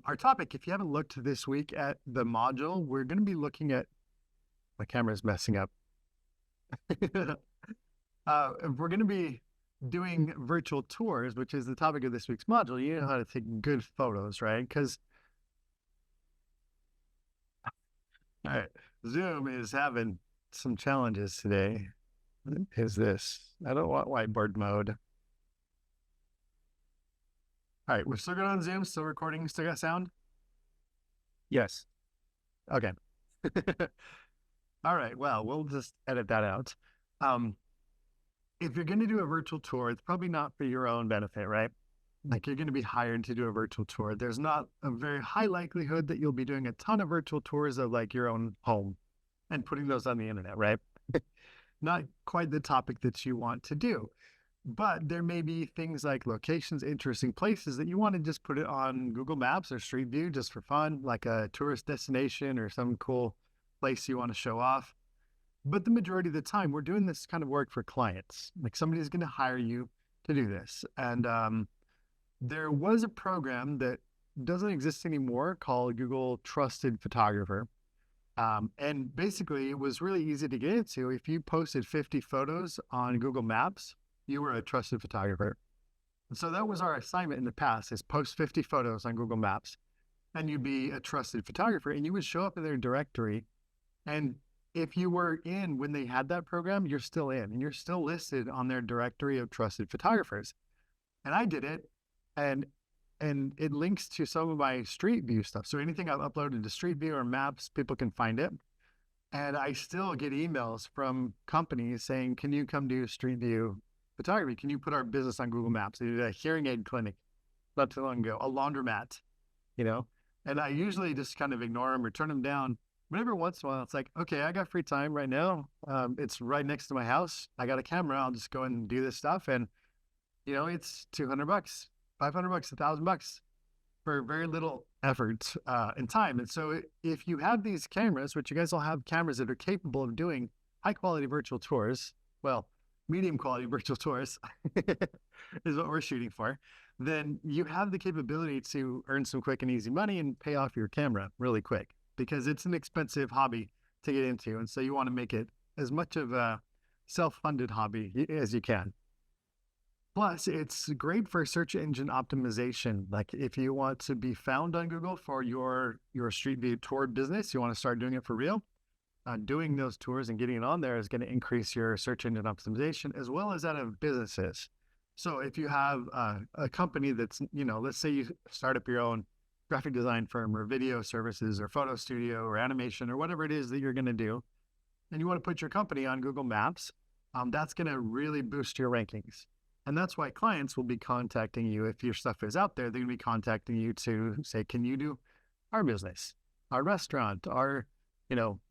Our topic, if you haven't looked this week at the module, we're going to be looking at, my camera's messing up. We're going to be doing virtual tours, which is the topic of this week's module. You know how to take good photos, right? Because Zoom is having some challenges today. What is this? I don't want whiteboard mode. All right, we're still good on Zoom, still recording, still got sound? Yes. Okay. All right, well, we'll just edit that out. If you're going to do a virtual tour, it's probably not for your own benefit, right? Like you're going to be hired to do a virtual tour. There's not a very high likelihood that you'll be doing a ton of virtual tours of like your own home and putting those on the internet, right? Not quite the topic that you want to do. But there may be things like locations, interesting places that you want to just put it on Google Maps or Street View just for fun, like a tourist destination or some cool place you want to show off. But the majority of the time, we're doing this kind of work for clients. Like somebody's going to hire you to do this. And there was a program that doesn't exist anymore called Google Trusted Photographer. And basically, it was really easy to get into. If you posted 50 photos on Google Maps, you were a trusted photographer. And so that was our assignment in the past, is post 50 photos on Google Maps, and you'd be a trusted photographer, and you would show up in their directory. And if you were in when they had that program, you're still in, and you're still listed on their directory of trusted photographers. And I did it, and it links to some of my Street View stuff. So anything I've uploaded to Street View or Maps, people can find it. And I still get emails from companies saying, can you come do Street View photography? Can you put our business on Google Maps? They did a hearing aid clinic not too long ago, a laundromat, you know? And I usually just kind of ignore them or turn them down. But every once in a while, it's like, okay, I got free time right now. It's right next to my house. I got a camera. I'll just go and do this stuff. And, it's $200, $500, $1,000 for very little effort and time. And so if you have these cameras, which you guys all have cameras that are capable of doing high quality virtual tours, well, medium quality virtual tours is what we're shooting for, then you have the capability to earn some quick and easy money and pay off your camera really quick, because it's an expensive hobby to get into. And so you want to make it as much of a self-funded hobby as you can. Plus, it's great for search engine optimization. Like if you want to be found on Google for your Street View tour business, you want to start doing it for real. Doing those tours and getting it on there is going to increase your search engine optimization as well as that of businesses. So if you have a company that's, let's say you start up your own graphic design firm or video services or photo studio or animation or whatever it is that you're going to do, and you want to put your company on Google Maps, that's going to really boost your rankings. And that's why clients will be contacting you. If your stuff is out there, they're going to be contacting you to say, can you do our business, our restaurant, our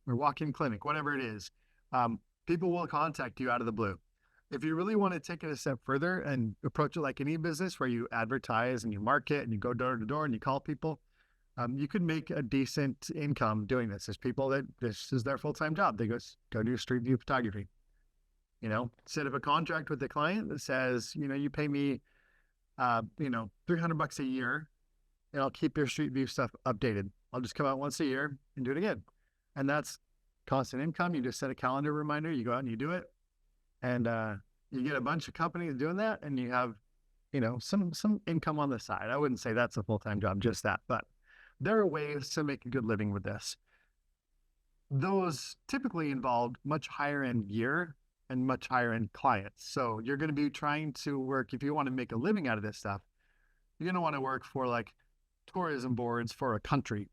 walk-in clinic, whatever it is. People will contact you out of the blue. If you really want to take it a step further and approach it like any business where you advertise and you market and you go door to door and you call people, you could make a decent income doing this. There's people that this is their full-time job. They go do Street View photography. Set up a contract with the client that says, you pay me, $300 a year, and I'll keep your Street View stuff updated. I'll just come out once a year and do it again. And that's constant income. You just set a calendar reminder, you go out and you do it. And you get a bunch of companies doing that, and you have, some income on the side. I wouldn't say that's a full-time job, just that, but there are ways to make a good living with this. Those typically involve much higher end gear and much higher end clients. So you're going to be trying to work, if you want to make a living out of this stuff, you're going to want to work for like tourism boards for a country,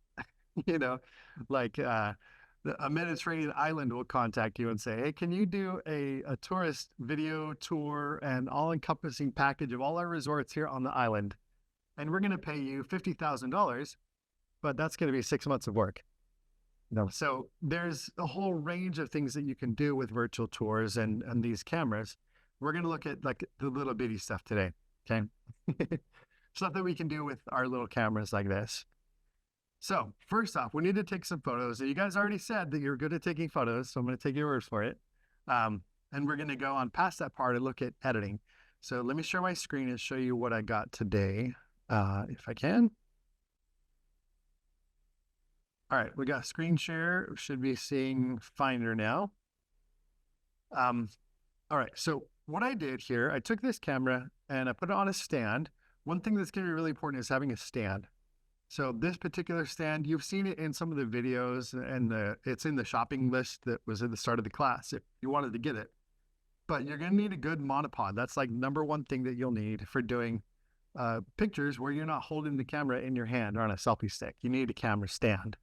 like a Mediterranean island will contact you and say, hey, can you do a tourist video tour and all encompassing package of all our resorts here on the island? And we're going to pay you $50,000, but that's going to be 6 months of work. So there's a whole range of things that you can do with virtual tours and these cameras. We're going to look at like the little bitty stuff today. Okay. Stuff that we can do with our little cameras like this. So first off, we need to take some photos. You guys already said that you're good at taking photos, so I'm going to take your word for it. And we're going to go on past that part and look at editing. So let me share my screen and show you what I got today, if I can. All right, we got screen share. Should be seeing Finder now. All right, so what I did here, I took this camera and I put it on a stand. One thing that's going to be really important is having a stand. So this particular stand, you've seen it in some of the videos, and it's in the shopping list that was at the start of the class if you wanted to get it. But you're going to need a good monopod. That's like number one thing that you'll need for doing pictures where you're not holding the camera in your hand or on a selfie stick. You need a camera stand.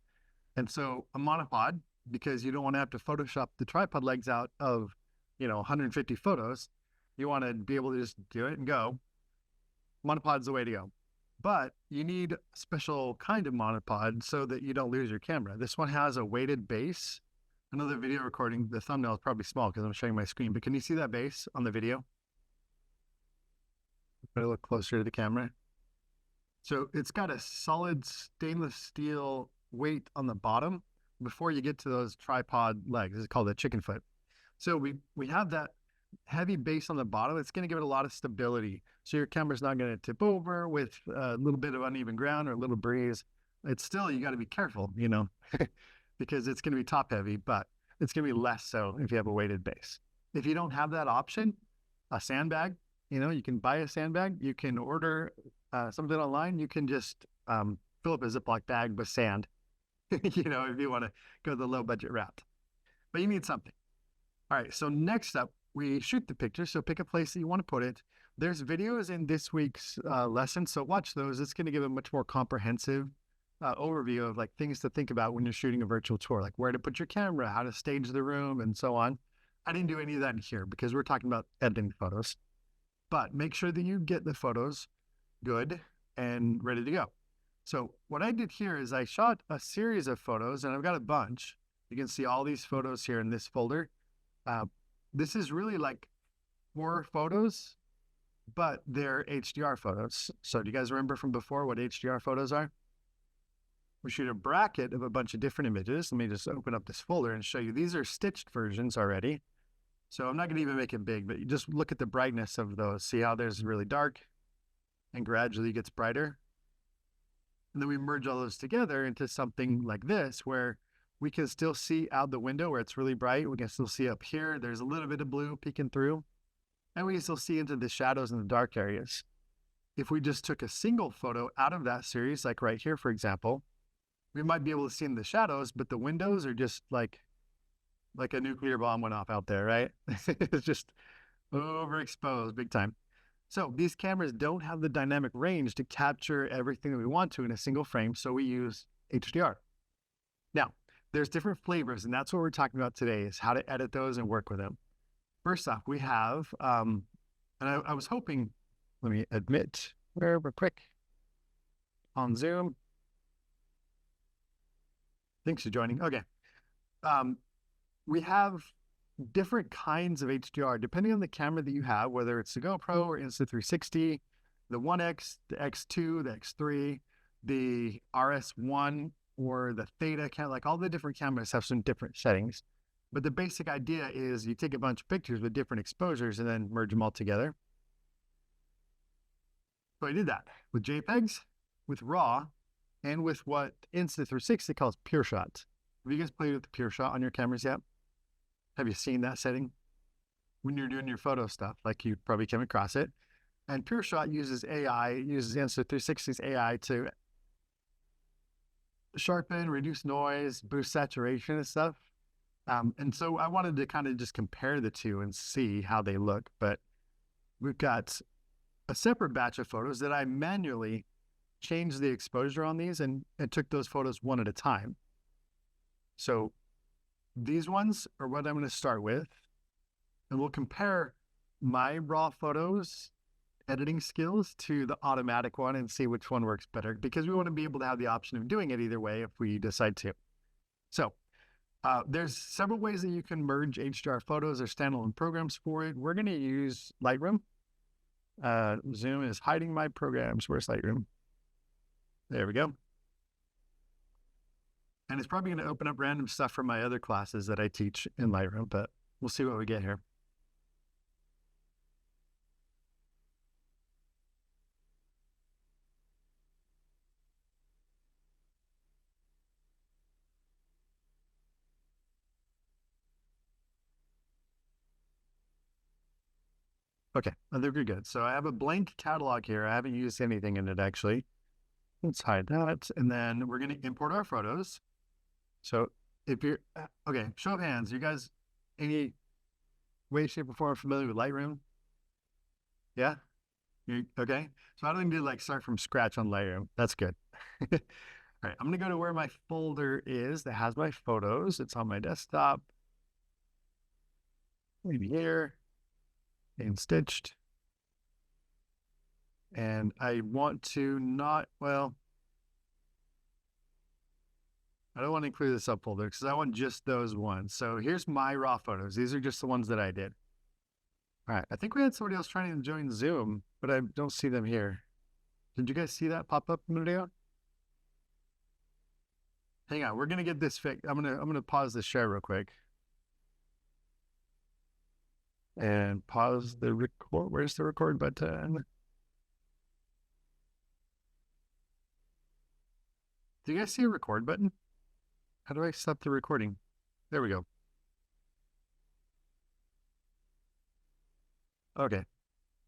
And so a monopod, because you don't want to have to Photoshop the tripod legs out of, 150 photos. You want to be able to just do it and go. Monopod's the way to go. But you need a special kind of monopod so that you don't lose your camera. This one has a weighted base. Another video recording, the thumbnail is probably small because I'm showing my screen, but can you see that base on the video? Better look closer to the camera. So it's got a solid stainless steel weight on the bottom before you get to those tripod legs. It's called a chicken foot. So we have that heavy base on the bottom. It's going to give it a lot of stability. So your camera's not going to tip over with a little bit of uneven ground or a little breeze. It's still, you got to be careful, because it's going to be top heavy, but it's going to be less so if you have a weighted base. If you don't have that option, a sandbag, you can buy a sandbag. You can order something online. You can just fill up a Ziploc bag with sand, if you want to go the low budget route. But you need something. All right, so next up, we shoot the picture. So pick a place that you want to put it. There's videos in this week's lesson, so watch those. It's going to give a much more comprehensive overview of like things to think about when you're shooting a virtual tour, like where to put your camera, how to stage the room, and so on. I didn't do any of that in here because we're talking about editing photos. But make sure that you get the photos good and ready to go. So what I did here is I shot a series of photos, and I've got a bunch. You can see all these photos here in this folder. This is really like 4 photos, but they're HDR photos. So do you guys remember from before what HDR photos are? We shoot a bracket of a bunch of different images. Let me just open up this folder and show you. These are stitched versions already. So I'm not going to even make it big, but you just look at the brightness of those. See how there's really dark and gradually gets brighter. And then we merge all those together into something like this, where we can still see out the window where it's really bright. We can still see up here. There's a little bit of blue peeking through. And we can still see into the shadows and the dark areas. If we just took a single photo out of that series, like right here, for example, we might be able to see in the shadows, but the windows are just like a nuclear bomb went off out there, right? It's just overexposed big time. So these cameras don't have the dynamic range to capture everything that we want to in a single frame, so we use HDR. Now, there's different flavors, and that's what we're talking about today, is how to edit those and work with them. First off, we have, and I was hoping, let me admit, real quick, on Zoom. Thanks for joining. Okay. We have different kinds of HDR, depending on the camera that you have, whether it's the GoPro or Insta360, the 1X, the X2, the X3, the RS1, or the Theta, like all the different cameras have some different settings. But the basic idea is you take a bunch of pictures with different exposures and then merge them all together. So I did that with JPEGs, with RAW, and with what Insta360 calls Pure Shot. Have you guys played with the Pure Shot on your cameras yet? Have you seen that setting? When you're doing your photo stuff, like you probably came across it. And Pure Shot uses AI, uses Insta360's AI to sharpen, reduce noise, boost saturation and stuff. And so I wanted to kind of just compare the two and see how they look. But we've got a separate batch of photos that I manually changed the exposure on these and took those photos one at a time. So these ones are what I'm going to start with. And we'll compare my raw photos editing skills to the automatic one and see which one works better, because we want to be able to have the option of doing it either way if we decide to. So there's several ways that you can merge HDR photos or standalone programs for it. We're going to use Lightroom. Zoom is hiding my programs. Where's Lightroom? There we go. And it's probably going to open up random stuff from my other classes that I teach in Lightroom, but we'll see what we get here. Okay, I think we're good. So I have a blank catalog here. I haven't used anything in it actually. Let's hide that. And then we're going to import our photos. So if you're, okay, show of hands, you guys, any way, shape, or form familiar with Lightroom? Yeah? Okay. So I don't need to like start from scratch on Lightroom. That's good. All right. I'm going to go to where my folder is that has my photos. It's on my desktop. Maybe here. And stitched. And I want to not, well, I don't want to include the subfolder because I want just those ones. So here's my raw photos. These are just the ones that I did. All right. I think we had somebody else trying to join Zoom, but I don't see them here. Did you guys see that pop up a minute ago? Hang on. We're going to get this fixed. I'm going to pause the share real quick. And pause the record. Where's the record button? Do you guys see a record button? How do I stop the recording? There we go. Okay.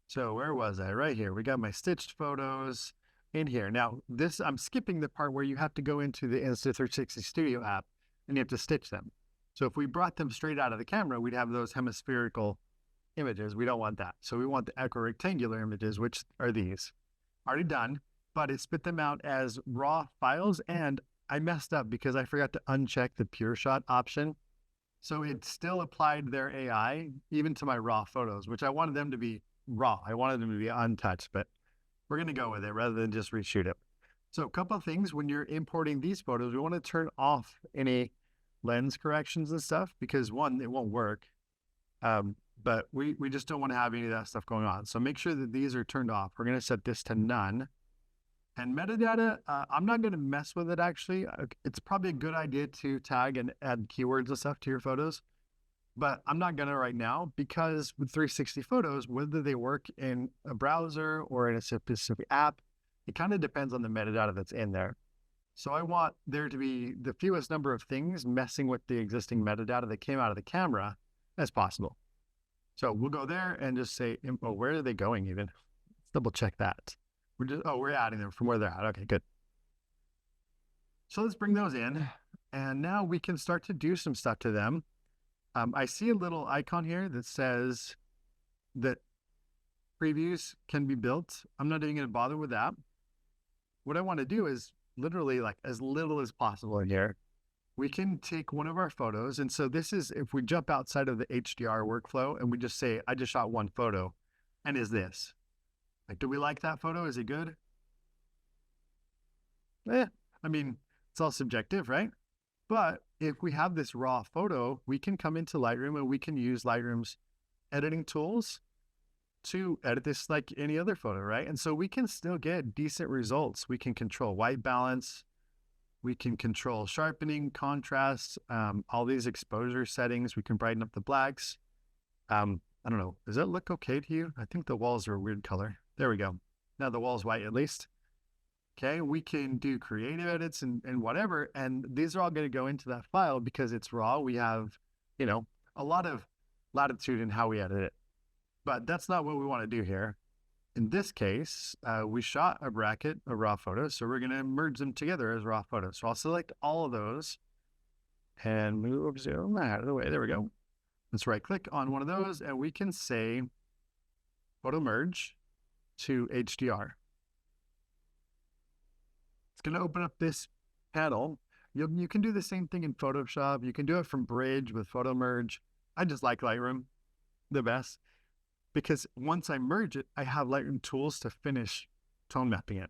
So where was I? Right here. We got my stitched photos in here. Now, this, I'm skipping the part where you have to go into the Insta360 Studio app and you have to stitch them. So if we brought them straight out of the camera, we'd have those hemispherical images. We don't want that. So we want the equirectangular images, which are these. Already done, but it spit them out as raw files, and I messed up because I forgot to uncheck the pure shot option. So it still applied their AI even to my raw photos, which I wanted them to be raw. I wanted them to be untouched, but we're going to go with it rather than just reshoot it. So a couple of things when you're importing these photos, we want to turn off any lens corrections and stuff because one, it won't work. But we just don't want to have any of that stuff going on. So make sure that these are turned off. We're going to set this to none. And metadata, I'm not going to mess with it actually. It's probably a good idea to tag and add keywords and stuff to your photos. But I'm not going to right now because with 360 photos, whether they work in a browser or in a specific app, it kind of depends on the metadata that's in there. So I want there to be the fewest number of things messing with the existing metadata that came out of the camera as possible. So we'll go there and just say, oh, where are they going even? Let's double check that. We're adding them from where they're at. Okay, good. So let's bring those in. And now we can start to do some stuff to them. I see a little icon here that says that previews can be built. I'm not even going to bother with that. What I want to do is literally like as little as possible in here. We can take one of our photos. And so this is, if we jump outside of the HDR workflow and we just say, I just shot one photo, and is this? Like, do we like that photo? Is it good? I mean, it's all subjective, right? But if we have this raw photo, we can come into Lightroom and we can use Lightroom's editing tools to edit this like any other photo, right? And so we can still get decent results. We can control white balance. We can control sharpening, contrast, all these exposure settings. We can brighten up the blacks. I don't know. Does that look okay to you? I think the walls are a weird color. There we go. Now the wall's white at least. Okay, we can do creative edits and whatever. And these are all going to go into that file because it's raw. We have, you know, a lot of latitude in how we edit it. But that's not what we want to do here. In this case, we shot a bracket of raw photos, so we're going to merge them together as raw photos. So I'll select all of those and move zoom out of the way. There we go. Let's right click on one of those and we can say photo merge to HDR. It's going to open up this panel. You can do the same thing in Photoshop. You can do it from Bridge with photo merge. I just like Lightroom the best, because once I merge it, I have Lightroom tools to finish tone mapping it.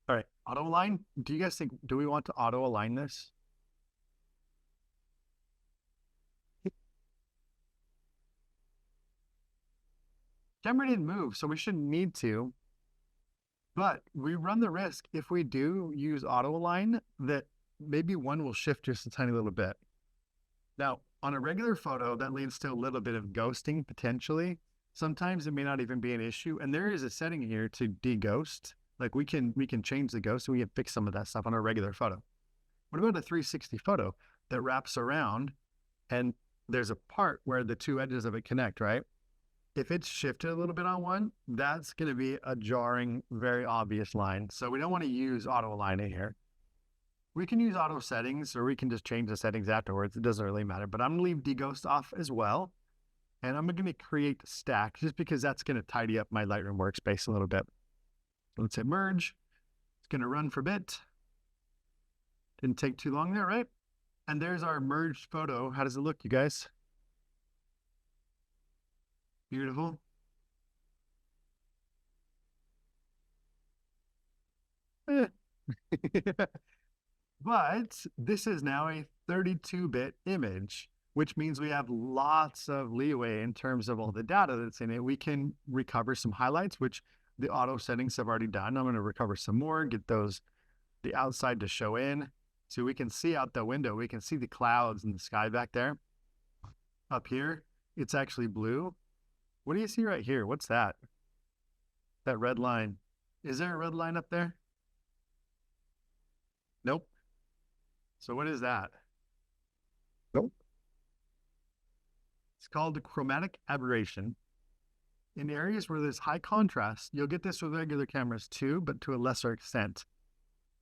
All right, auto align. Do you guys think, do we want to auto align this? Camera didn't move, so we shouldn't need to. But we run the risk if we do use auto align that maybe one will shift just a tiny little bit. Now, on a regular photo, that leads to a little bit of ghosting potentially. Sometimes it may not even be an issue. And there is a setting here to de-ghost. Like we can change the ghost and we can fix some of that stuff on a regular photo. What about a 360 photo that wraps around and there's a part where the two edges of it connect, right? If it's shifted a little bit on one, that's going to be a jarring, very obvious line. So we don't want to use auto align it here. We can use auto settings, or we can just change the settings afterwards. It doesn't really matter, but I'm going to leave deghost off as well. And I'm going to create stack just because that's going to tidy up my Lightroom workspace a little bit. Let's hit merge. It's going to run for a bit. Didn't take too long there, right? And there's our merged photo. How does it look, you guys? Beautiful. But this is now a 32-bit image, which means we have lots of leeway in terms of all the data that's in it. We can recover some highlights, which the auto settings have already done. I'm going to recover some more, get those, the outside to show in. So we can see out the window, we can see the clouds and the sky back there. Up here, it's actually blue. What do you see right here? What's that? That red line. Is there a red line up there? Nope. So what is that? Nope. It's called the chromatic aberration. In areas where there's high contrast, you'll get this with regular cameras too, but to a lesser extent.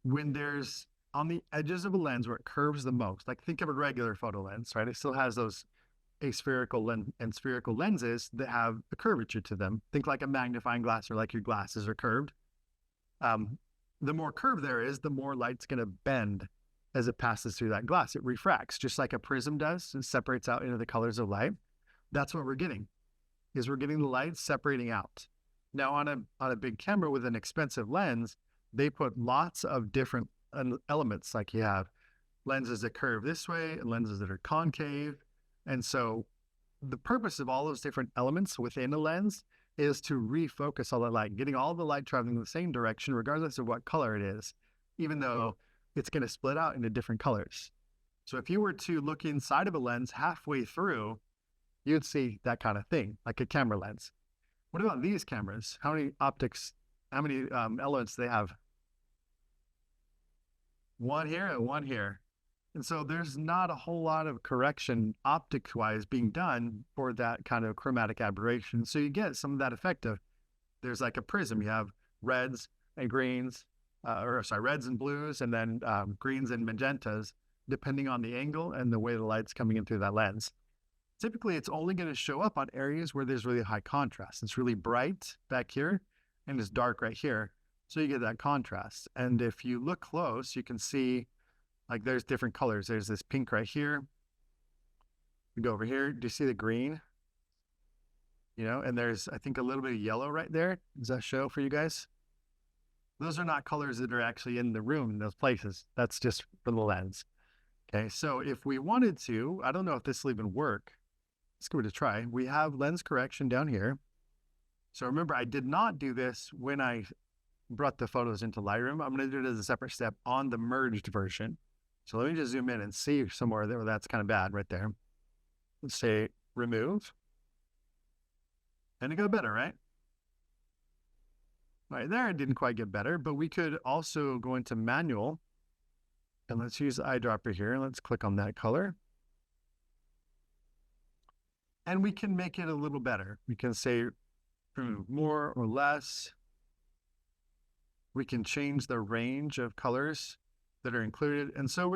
When there's on the edges of a lens where it curves the most, like think of a regular photo lens, right? It still has those aspherical lens and spherical lenses that have a curvature to them. Think like a magnifying glass or like your glasses are curved. The more curve there is, the more light's going to bend as it passes through that glass. It refracts just like a prism does. It separates out into the colors of light. That's what we're getting, is we're getting the light separating out. Now on a big camera with an expensive lens, they put lots of different elements, like you have lenses that curve this way, lenses that are concave. And so the purpose of all those different elements within a lens is to refocus all the light, getting all the light traveling in the same direction, regardless of what color it is, even though it's going to split out into different colors. So if you were to look inside of a lens halfway through, you'd see that kind of thing, like a camera lens. What about these cameras? How many optics, how many elements do they have? One here and one here. And so there's not a whole lot of correction optics-wise being done for that kind of chromatic aberration. So you get some of that effect of, there's like a prism. You have reds and greens, reds and blues, and then greens and magentas, depending on the angle and the way the light's coming in through that lens. Typically, it's only going to show up on areas where there's really high contrast. It's really bright back here, and it's dark right here. So you get that contrast. And if you look close, you can see like there's different colors. There's this pink right here. We go over here. Do you see the green? You know, and there's, I think, a little bit of yellow right there. Does that show for you guys? Those are not colors that are actually in the room in those places. That's just for the lens. Okay, so if we wanted to, I don't know if this will even work. Let's give it a try. We have lens correction down here. So remember, I did not do this when I brought the photos into Lightroom. I'm going to do it as a separate step on the merged version. So let me just zoom in and see somewhere there. That's kind of bad right there. Let's say remove. And it got better, right? Right there, it didn't quite get better, but we could also go into manual. And let's use the eyedropper here. And let's click on that color. And we can make it a little better. We can say remove more or less. We can change the range of colors that are included. And so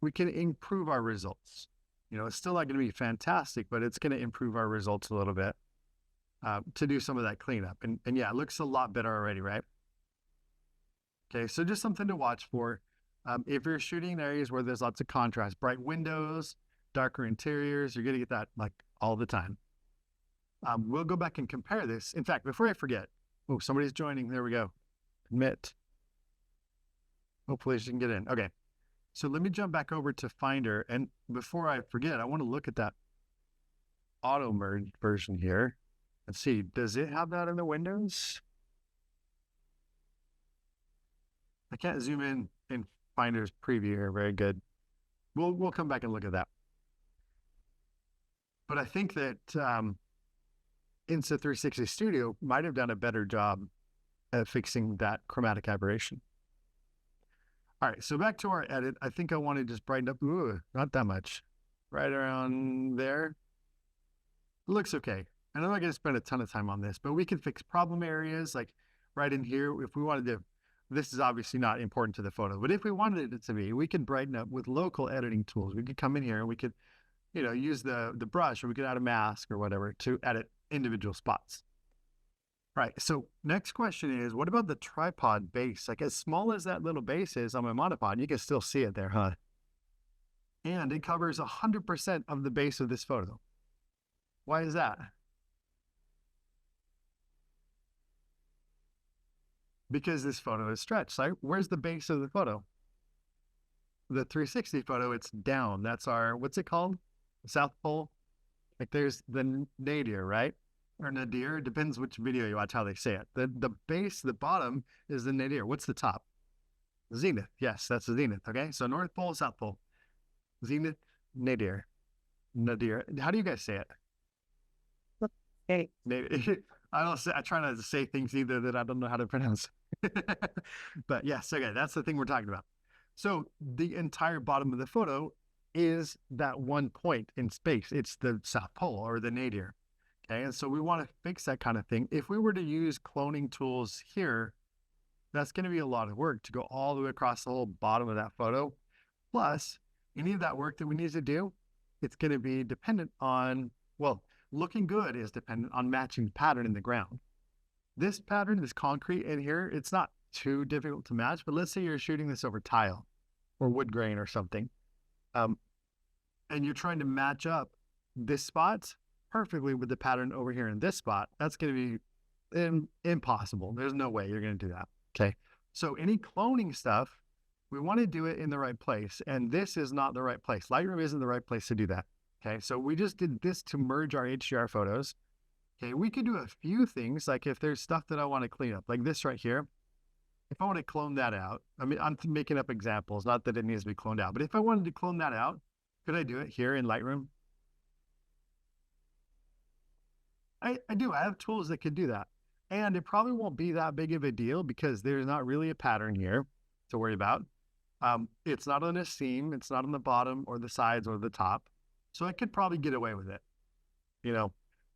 we can improve our results. You know, it's still not going to be fantastic, but it's going to improve our results a little bit to do some of that cleanup. And yeah, it looks a lot better already, right? Okay, so just something to watch for. If you're shooting in areas where there's lots of contrast, bright windows, darker interiors, you're going to get that like all the time. We'll go back and compare this. In fact, before I forget, oh, somebody's joining. There we go. Admit. Hopefully she can get in. Okay. So let me jump back over to Finder. And before I forget, I want to look at that auto merge version here and see, does it have that in the windows? I can't zoom in Finder's preview here. Very good. We'll come back and look at that. But I think that Insta360 Studio might have done a better job at fixing that chromatic aberration. All right, so back to our edit. I think I want to just brighten up. Ooh, not that much. Right around there. Looks okay. and I'm not going to spend a ton of time on this, but we can fix problem areas like right in here. If we wanted to, this is obviously not important to the photo, but if we wanted it to be, we could brighten up with local editing tools. We could come in here and we could, use the brush, or we could add a mask or whatever to edit individual spots. Right. So next question is, what about the tripod base? Like as small as that little base is on my monopod, you can still see it there, huh? And it covers 100% of the base of this photo. Why is that? Because this photo is stretched. Right? Where's the base of the photo? The 360 photo, it's down. That's our, what's it called? South pole. Like there's the nadir, right? Or nadir, depends which video you watch, how they say it. The base, the bottom is the nadir. What's the top? Zenith. Yes, that's the zenith. Okay, so North Pole, South Pole. Zenith, nadir. Nadir. How do you guys say it? Hey. Nadir. I try not to say things either that I don't know how to pronounce. But yes, okay, that's the thing we're talking about. So the entire bottom of the photo is that one point in space. It's the South Pole or the nadir. Okay, and so we want to fix that kind of thing. If we were to use cloning tools here, that's going to be a lot of work to go all the way across the whole bottom of that photo. Plus, any of that work that we need to do, it's going to be dependent on, well, looking good is dependent on matching the pattern in the ground. This pattern, this concrete in here, it's not too difficult to match, but let's say you're shooting this over tile or wood grain or something, and you're trying to match up this spot perfectly with the pattern over here in this spot. That's going to be impossible. There's no way you're going to do that. Okay. So any cloning stuff, we want to do it in the right place. And this is not the right place. Lightroom isn't the right place to do that. Okay. So we just did this to merge our HDR photos. Okay. We could do a few things. Like if there's stuff that I want to clean up, like this right here, if I want to clone that out, I mean, I'm making up examples, not that it needs to be cloned out, but if I wanted to clone that out, could I do it here in Lightroom? I do. I have tools that could do that. And it probably won't be that big of a deal because there's not really a pattern here to worry about. It's not on a seam. It's not on the bottom or the sides or the top. So I could probably get away with it,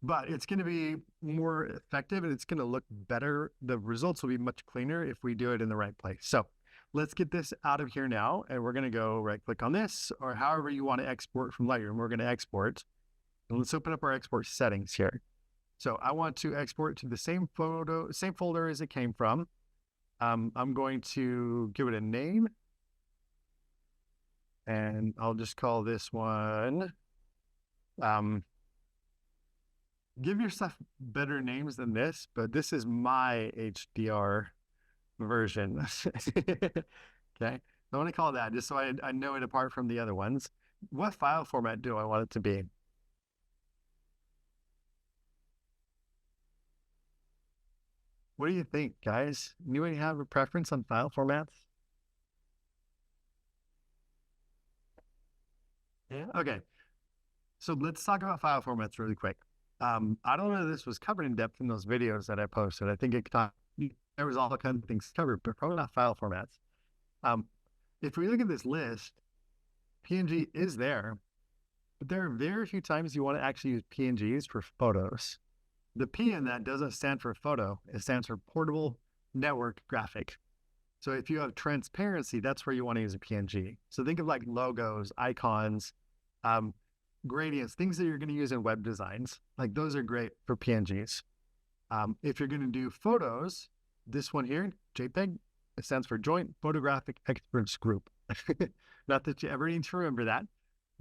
but it's going to be more effective and it's going to look better. The results will be much cleaner if we do it in the right place. So let's get this out of here now. And we're going to go right click on this, or however you want to export from Lightroom. We're going to export. And let's open up our export settings here. So I want to export to the same folder as it came from. I'm going to give it a name. And I'll just call this one. Give yourself better names than this, but this is my HDR version. Okay. I want to call it that just so I know it apart from the other ones. What file format do I want it to be? What do you think, guys? Anybody have a preference on file formats? Yeah. Okay. So let's talk about file formats really quick. I don't know if this was covered in depth in those videos that I posted. I think there was all kinds of things covered, but probably not file formats. If we look at this list, PNG is there, but there are very few times you want to actually use PNGs for photos. The P in that doesn't stand for photo. It stands for portable network graphic. So if you have transparency, that's where you want to use a PNG. So think of like logos, icons, gradients, things that you're going to use in web designs. Like those are great for PNGs. If you're going to do photos, this one here, JPEG, it stands for Joint Photographic Experts Group. Not that you ever need to remember that,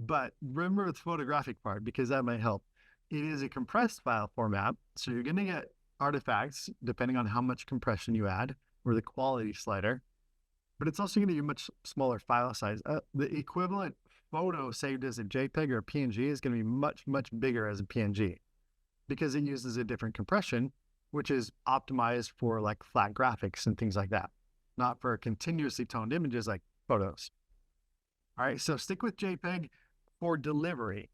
but remember the photographic part because that might help. It is a compressed file format, so you're going to get artifacts depending on how much compression you add or the quality slider, but it's also going to be a much smaller file size. The equivalent photo saved as a JPEG or a PNG is going to be much, much bigger as a PNG because it uses a different compression, which is optimized for like flat graphics and things like that, not for continuously toned images like photos. All right, so stick with JPEG for delivery.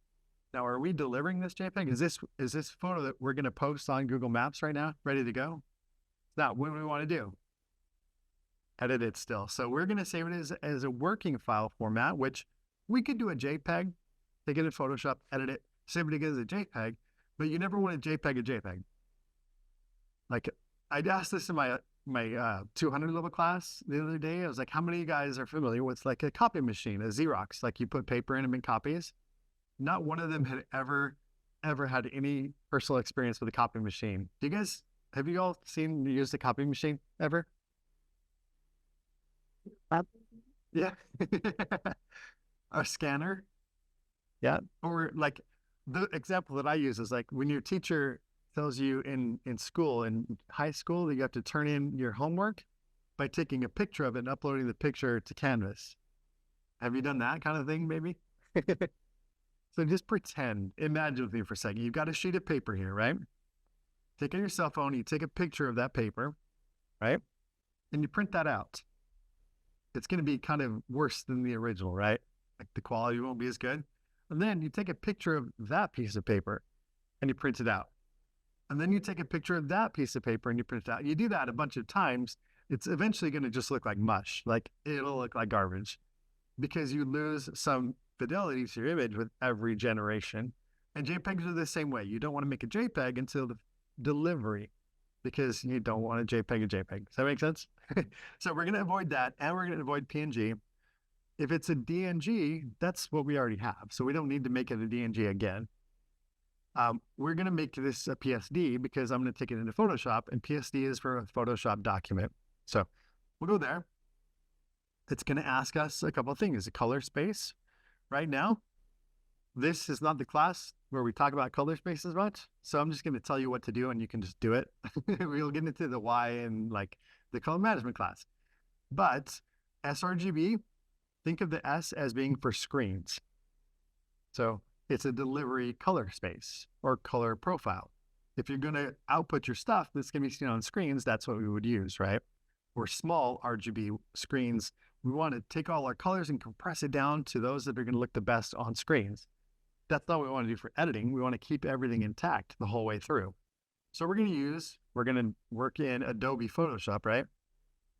Now, are we delivering this JPEG? Is this photo that we're going to post on Google Maps right now, ready to go? Now, what do we want to do? Edit it still. So we're going to save it as a working file format, which we could do a JPEG, take it in Photoshop, edit it, save it again as a JPEG. but you never want to JPEG a JPEG. Like I'd asked this in my 200 level class the other day. I was like, how many of you guys are familiar with like a copy machine, a Xerox? Like you put paper in and make copies. Not one of them had ever had any personal experience with a copy machine. Have you all seen used a copy machine ever? Yeah. A scanner. Yeah. Or like the example that I use is like when your teacher tells you in school, in high school, that you have to turn in your homework by taking a picture of it and uploading the picture to Canvas. Have you done that kind of thing, maybe? So just pretend, imagine with me for a second. You've got a sheet of paper here, right? Take on your cell phone, you take a picture of that paper, right? And you print that out. It's going to be kind of worse than the original, right? Like the quality won't be as good. And then you take a picture of that piece of paper and you print it out. And then you take a picture of that piece of paper and you print it out. You do that a bunch of times, it's eventually going to just look like mush. Like it'll look like garbage because you lose some fidelity to your image with every generation. And JPEGs are the same way. You don't want to make a JPEG until the delivery because you don't want a JPEG a JPEG. Does that make sense? So we're going to avoid that, and we're going to avoid PNG. If it's a DNG, that's what we already have. So we don't need to make it a DNG again. We're going to make this a PSD because I'm going to take it into Photoshop, and PSD is for a Photoshop document. So we'll go there. It's going to ask us a couple of things. A color space. Right now, this is not the class where we talk about color space as much. So I'm just going to tell you what to do and you can just do it. We'll get into the why in like the color management class. But sRGB, think of the S as being for screens. So it's a delivery color space or color profile. If you're going to output your stuff that's going to be seen on screens, that's what we would use, right? Or small RGB screens, we want to take all our colors and compress it down to those that are going to look the best on screens. That's not what we want to do for editing. We want to keep everything intact the whole way through. So we're going to work in Adobe Photoshop, right?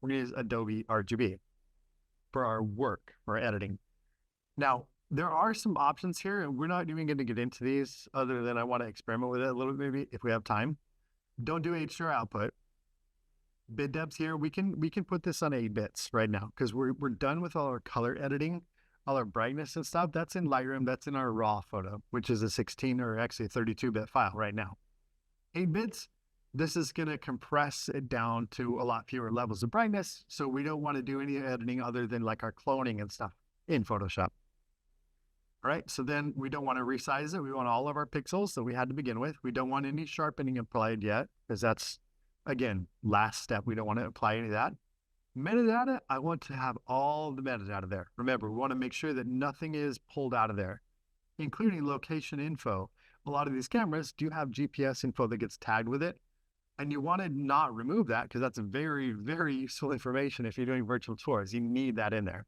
We're going to use Adobe RGB for our work, for our editing. Now, there are some options here, and we're not even going to get into these other than I want to experiment with it a little bit, maybe, if we have time. Don't do HDR output. Bit depths here, we can put this on 8 bits right now because we're done with all our color editing, all our brightness and stuff. That's in Lightroom. That's in our raw photo, which is a 16 or actually 32-bit file right now. 8 bits, this is going to compress it down to a lot fewer levels of brightness. So we don't want to do any editing other than like our cloning and stuff in Photoshop. All right, so then we don't want to resize it. We want all of our pixels that we had to begin with. We don't want any sharpening applied yet because that's, again, last step. We don't want to apply any of that. Metadata, I want to have all the metadata there. Remember, we want to make sure that nothing is pulled out of there, including location info. A lot of these cameras do have GPS info that gets tagged with it. And you want to not remove that because that's very, very useful information if you're doing virtual tours. You need that in there.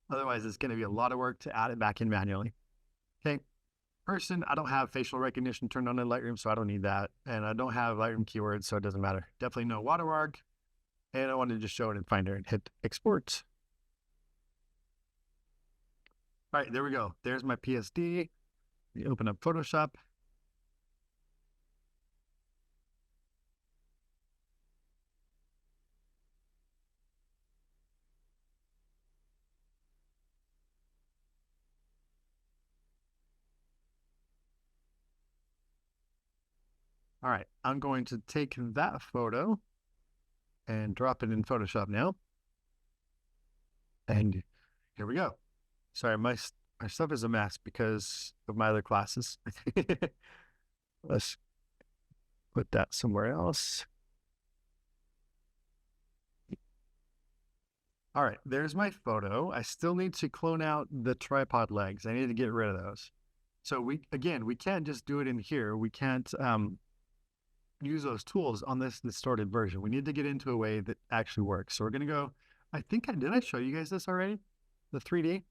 Otherwise, it's going to be a lot of work to add it back in manually. Okay. Person, I don't have facial recognition turned on in Lightroom, so I don't need that. And I don't have Lightroom keywords, so it doesn't matter. Definitely no watermark. And I wanted to just show it in Finder and hit export. All right, there we go. There's my PSD. We open up Photoshop. All right, I'm going to take that photo and drop it in Photoshop now. And here we go. Sorry, my stuff is a mess because of my other classes. Let's put that somewhere else. All right, there's my photo. I still need to clone out the tripod legs. I need to get rid of those. So we can't just do it in here. We can't use those tools on this distorted version. We need to get into a way that actually works. So we're going to go, did I show you guys this already? The 3D?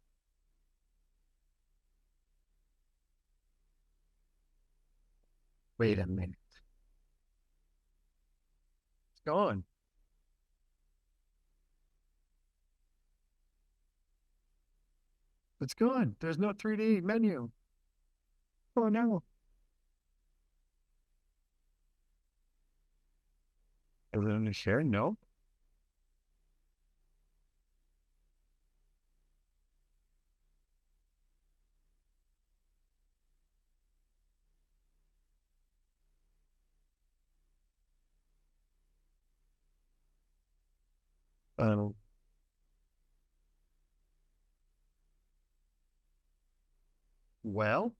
Wait a minute. It's going. It's going. There's no 3D menu. Oh no. Is it in the share? No. Um, well,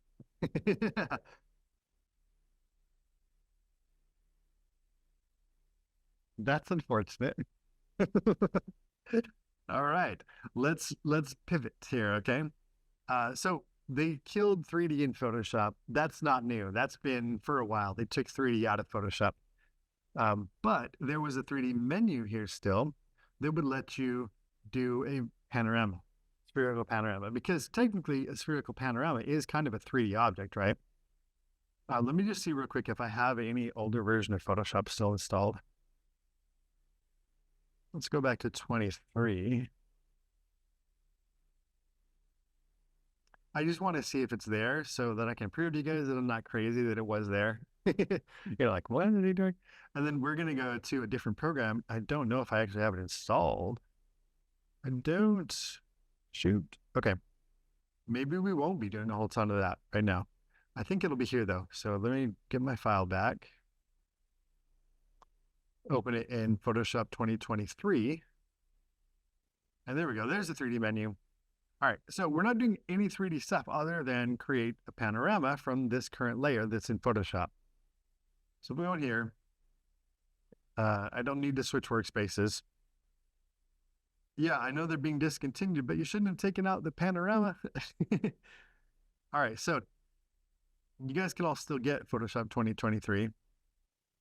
that's unfortunate. All right, let's pivot here, okay? So they killed 3D in Photoshop. That's not new. That's been for a while. They took 3D out of Photoshop. But there was a 3D menu here still that would let you do a panorama, spherical panorama, because technically a spherical panorama is kind of a 3D object, right? Let me just see real quick if I have any older version of Photoshop still installed. Let's go back to 23. I just want to see if it's there so that I can prove to you guys that I'm not crazy that it was there. You're like, what are they doing? And then we're going to go to a different program. I don't know if I actually have it installed. I don't. Shoot. Okay. Maybe we won't be doing a whole ton of that right now. I think it'll be here though. So let me get my file back. Open it in Photoshop 2023. And there we go. There's the 3D menu. All right, so we're not doing any 3D stuff other than create a panorama from this current layer that's in Photoshop. So we go in here. I don't need to switch workspaces. Yeah, I know they're being discontinued, but you shouldn't have taken out the panorama. All right, so you guys can all still get Photoshop 2023,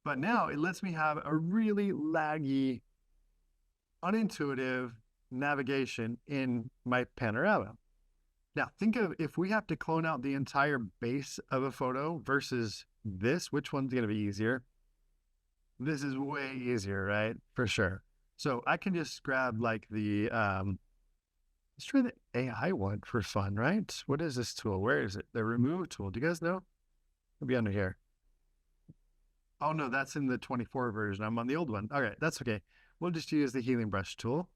but now it lets me have a really laggy, unintuitive navigation in my panorama. Now, think of if we have to clone out the entire base of a photo versus this, which one's going to be easier? This is way easier, right? For sure. So I can just grab like the, let's try the AI one for fun, right? What is this tool? Where is it? The remove tool. Do you guys know? It'll be under here. Oh no, that's in the 24 version. I'm on the old one. All right, that's okay. We'll just use the healing brush tool.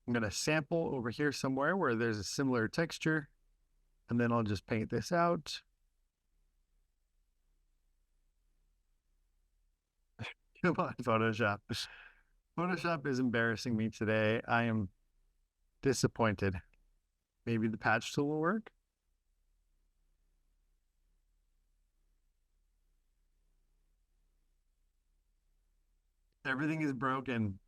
I'm going to sample over here somewhere where there's a similar texture, and then I'll just paint this out. Come on, Photoshop. Photoshop is embarrassing me today. I am disappointed. Maybe the patch tool will work. Everything is broken.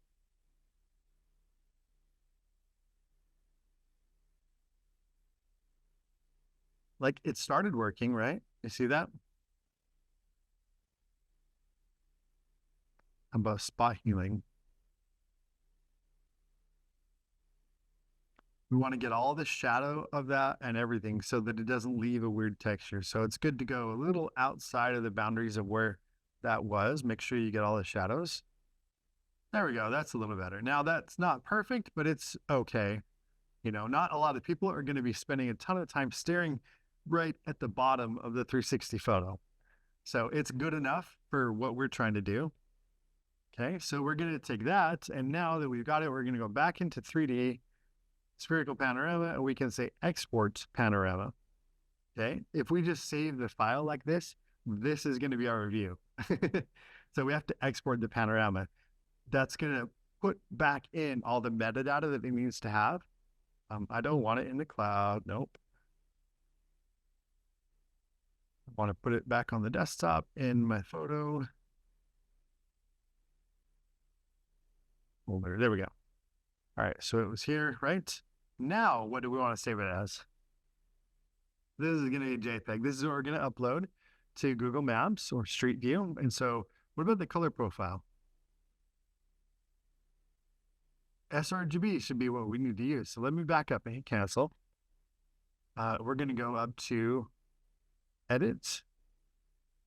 Like it started working, right? You see that? About spot healing. We want to get all the shadow of that and everything so that it doesn't leave a weird texture. So it's good to go a little outside of the boundaries of where that was. Make sure you get all the shadows. There we go. That's a little better. Now that's not perfect, but it's okay. You know, not a lot of people are going to be spending a ton of time staring right at the bottom of the 360 photo. So it's good enough for what we're trying to do. Okay, so we're going to take that, and now that we've got it, we're going to go back into 3D, spherical panorama, and we can say export panorama. Okay, if we just save the file like this, this is going to be our review. So we have to export the panorama. That's going to put back in all the metadata that it needs to have. I don't want it in the cloud. Nope. I want to put it back on the desktop in my photo folder. There we go. All right, so it was here, right? Now, what do we want to save it as? This is going to be a JPEG. This is what we're going to upload to Google Maps or Street View. And so what about the color profile? sRGB should be what we need to use. So let me back up and hit cancel. We're going to go up to edit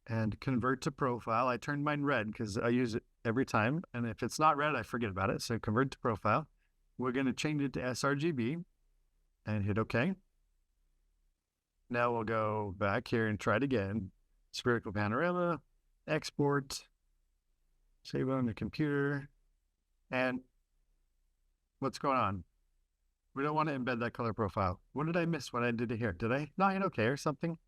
and convert to profile. I turned mine red because I use it every time. And if it's not red, I forget about it. So convert to profile. We're going to change it to sRGB and hit OK. Now we'll go back here and try it again. Spherical panorama, export. Save it on the computer. And what's going on? We don't want to embed that color profile. What did I miss when I did it here? Did I not hit OK or something?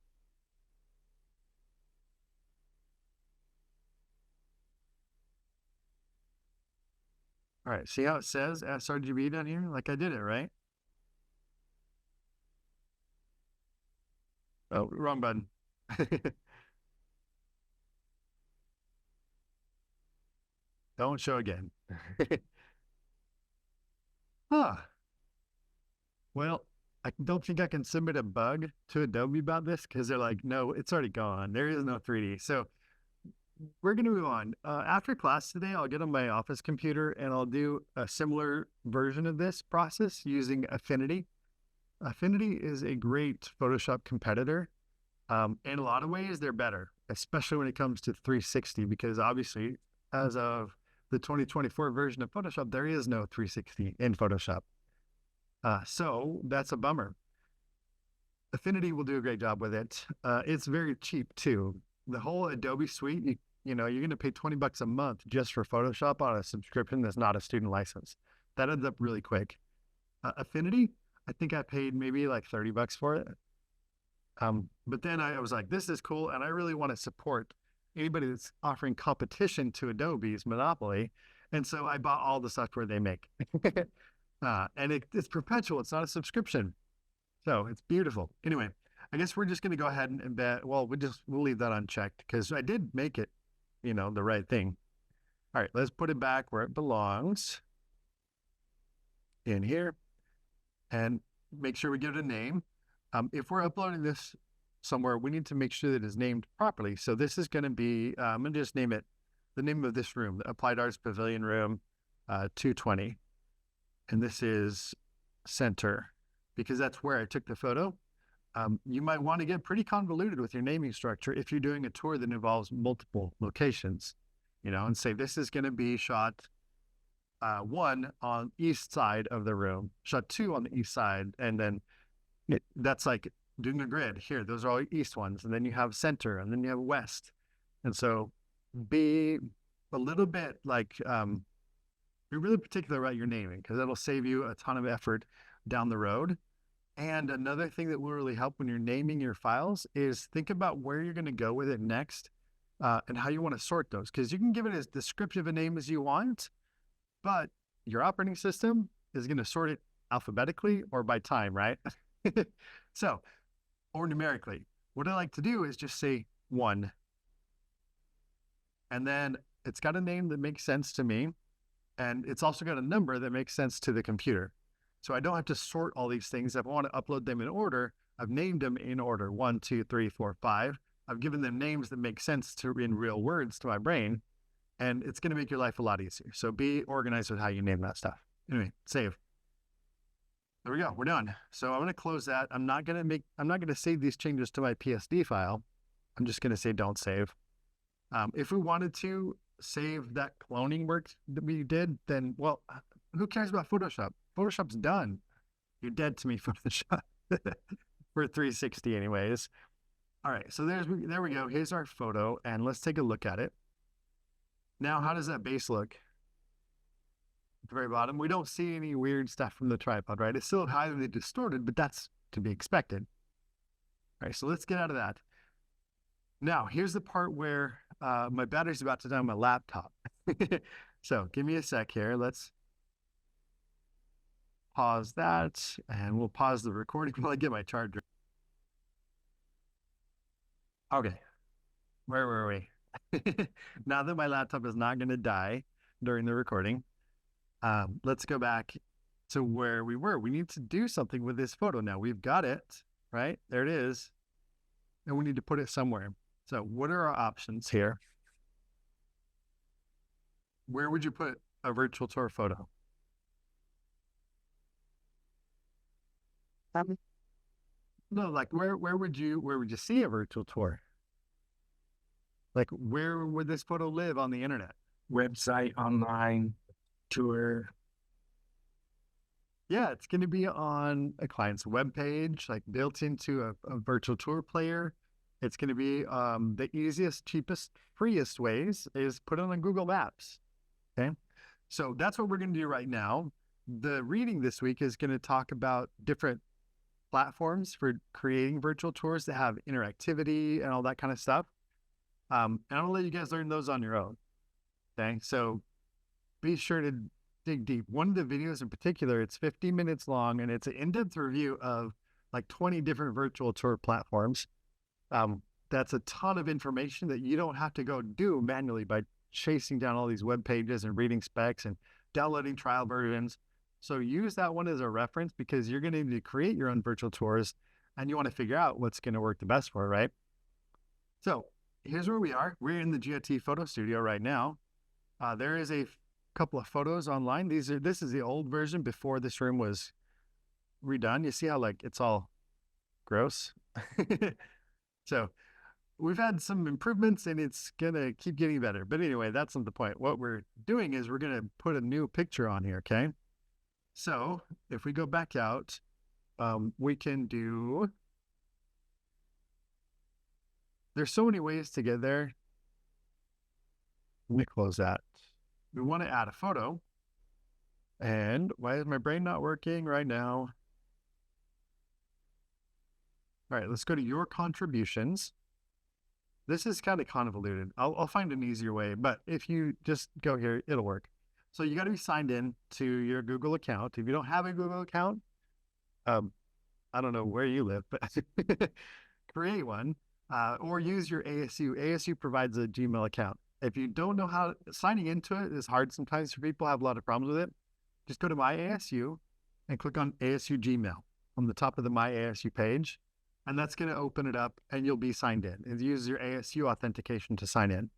All right, see how it says sRGB down here? Like I did it, right? Oh, wrong button. Don't show again. Huh. Well, I don't think I can submit a bug to Adobe about this because they're like, no, it's already gone. There is no 3D. So we're going to move on. After class today, I'll get on my office computer and I'll do a similar version of this process using Affinity. Affinity is a great Photoshop competitor. In a lot of ways, they're better, especially when it comes to 360, because obviously, as of the 2024 version of Photoshop, there is no 360 in Photoshop. So that's a bummer. Affinity will do a great job with it. It's very cheap too. The whole Adobe suite, you know, you're going to pay $20 a month just for Photoshop on a subscription that's not a student license. That ends up really quick. Affinity, I think I paid maybe like $30 for it. But then I was like, this is cool. And I really want to support anybody that's offering competition to Adobe's monopoly. And so I bought all the software they make. And it's perpetual. It's not a subscription. So it's beautiful. Anyway, I guess we're just going to go ahead and embed. Well, we'll leave that unchecked because I did make it, you know, the right thing. All right, let's put it back where it belongs in here and make sure we give it a name. If we're uploading this somewhere, we need to make sure that it's named properly. So this is going to be, I'm going to just name it the name of this room, the Applied Arts Pavilion Room 220. And this is center because that's where I took the photo. You might want to get pretty convoluted with your naming structure if you're doing a tour that involves multiple locations, you know, and say this is going to be shot 1 on east side of the room, shot 2 on the east side, and then that's like doing a grid here. Those are all east ones, and then you have center, and then you have west, and so be a little bit like be really particular about your naming because that'll save you a ton of effort down the road. And another thing that will really help when you're naming your files is think about where you're going to go with it next and how you want to sort those. Because you can give it as descriptive a name as you want, but your operating system is going to sort it alphabetically or by time, right? So, or numerically. What I like to do is just say 1. And then it's got a name that makes sense to me. And it's also got a number that makes sense to the computer. So I don't have to sort all these things. If I want to upload them in order, I've named them in order 1, 2, 3, 4, 5. I've given them names that make sense to in real words to my brain, and it's going to make your life a lot easier. So be organized with how you name that stuff. Anyway, save. There we go. We're done. So I'm going to close that. I'm not going to save these changes to my PSD file. I'm just going to say don't save. If we wanted to save that cloning work that we did, then, well, who cares about Photoshop? Photoshop's done. You're dead to me, Photoshop. For 360 anyways. All right, so there we go. Here's our photo, and let's take a look at it. Now, how does that base look? At the very bottom, we don't see any weird stuff from the tripod, right? It's still highly distorted, but that's to be expected. All right, so let's get out of that. Now, here's the part where my battery's about to die on my laptop. So give me a sec here. Let's pause that, and we'll pause the recording while I get my charger. Okay, where were we? Now that my laptop is not going to die during the recording, let's go back to where we were. We need to do something with this photo now. We've got it, right? There it is. And we need to put it somewhere. So what are our options here? Where would you put a virtual tour photo? No, like where would you see a virtual tour? Like where would this photo live on the internet? Website, online, tour. Yeah, it's going to be on a client's web page, like built into a virtual tour player. It's going to be the easiest, cheapest, freest ways is put it on Google Maps. Okay. So that's what we're going to do right now. The reading this week is going to talk about different platforms for creating virtual tours that have interactivity and all that kind of stuff. And I'll let you guys learn those on your own. Okay. So be sure to dig deep. One of the videos in particular, it's 15 minutes long and it's an in-depth review of like 20 different virtual tour platforms. That's a ton of information that you don't have to go do manually by chasing down all these web pages and reading specs and downloading trial versions. So use that one as a reference because you're going to need to create your own virtual tours and you want to figure out what's going to work the best for, right? So here's where we are. We're in the GOT photo studio right now. There is a couple of photos online. This is the old version before this room was redone. You see how like it's all gross? So we've had some improvements and it's gonna keep getting better. But anyway, that's not the point. What we're doing is we're gonna put a new picture on here, okay? So if we go back out, we can do, there's so many ways to get there. Let me close that. We want to add a photo. And why is my brain not working right now? All right, let's go to your contributions. This is kind of convoluted. I'll find an easier way, but if you just go here, it'll work. So you got to be signed in to your Google account. If you don't have a Google account, I don't know where you live, but create one or use your ASU. ASU provides a Gmail account. If you don't know how signing into it is hard sometimes for people, have a lot of problems with it. Just go to My ASU and click on ASU Gmail on the top of the My ASU page. And that's going to open it up and you'll be signed in. And use your ASU authentication to sign in.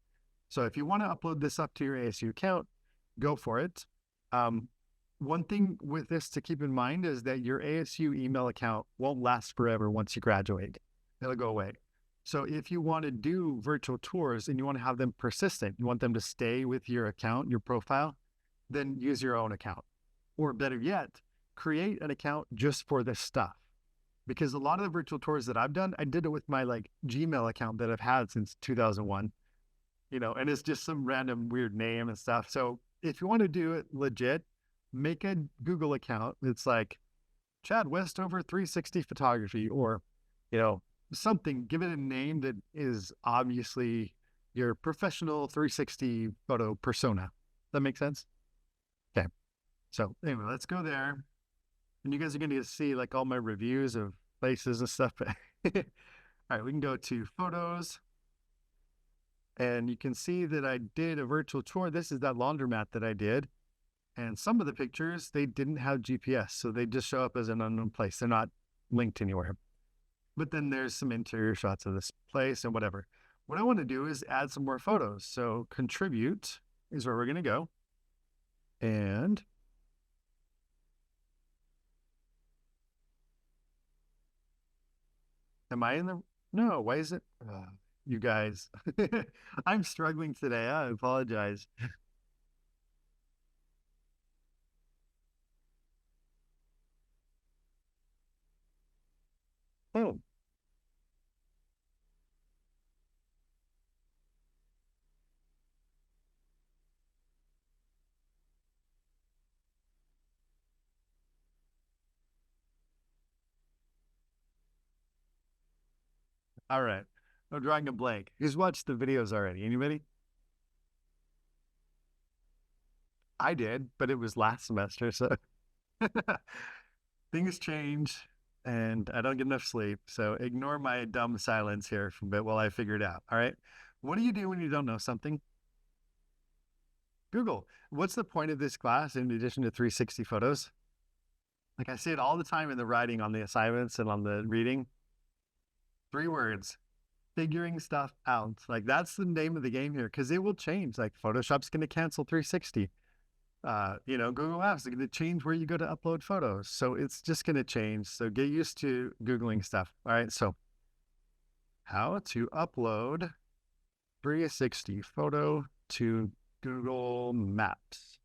So if you want to upload this up to your ASU account, go for it. One thing with this to keep in mind is that your ASU email account won't last forever once you graduate. It'll go away. So if you want to do virtual tours and you want to have them persistent, you want them to stay with your account, your profile, then use your own account. Or better yet, create an account just for this stuff. Because a lot of the virtual tours that I've done, I did it with my like Gmail account that I've had since 2001, and it's just some random weird name and stuff. So if you want to do it legit, make a Google account. It's like Chad Westover 360 photography or, something, give it a name that is obviously your professional 360 photo persona. That makes sense? Okay. So anyway, let's go there. And you guys are going to see like all my reviews of places and stuff. All right, we can go to photos. And you can see that I did a virtual tour. This is that laundromat that I did. And some of the pictures, they didn't have GPS. So they just show up as an unknown place. They're not linked anywhere. But then there's some interior shots of this place and whatever. What I want to do is add some more photos. So contribute is where we're going to go. And am I in the, no, why is it, you guys, I'm struggling today. I apologize. Oh, all right. I'm drawing a blank. Who's watched the videos already? Anybody? I did, but it was last semester. So things change and I don't get enough sleep. So ignore my dumb silence here for a bit while I figure it out. All right. What do you do when you don't know something? Google. What's the point of this class in addition to 360 photos? Like I say it all the time in the writing on the assignments and on the reading. 3 words. Figuring stuff out. Like that's the name of the game here because it will change. Like Photoshop's going to cancel 360. Google Maps is going to change where you go to upload photos. So it's just going to change. So get used to Googling stuff. All right. So how to upload 360 photo to Google Maps.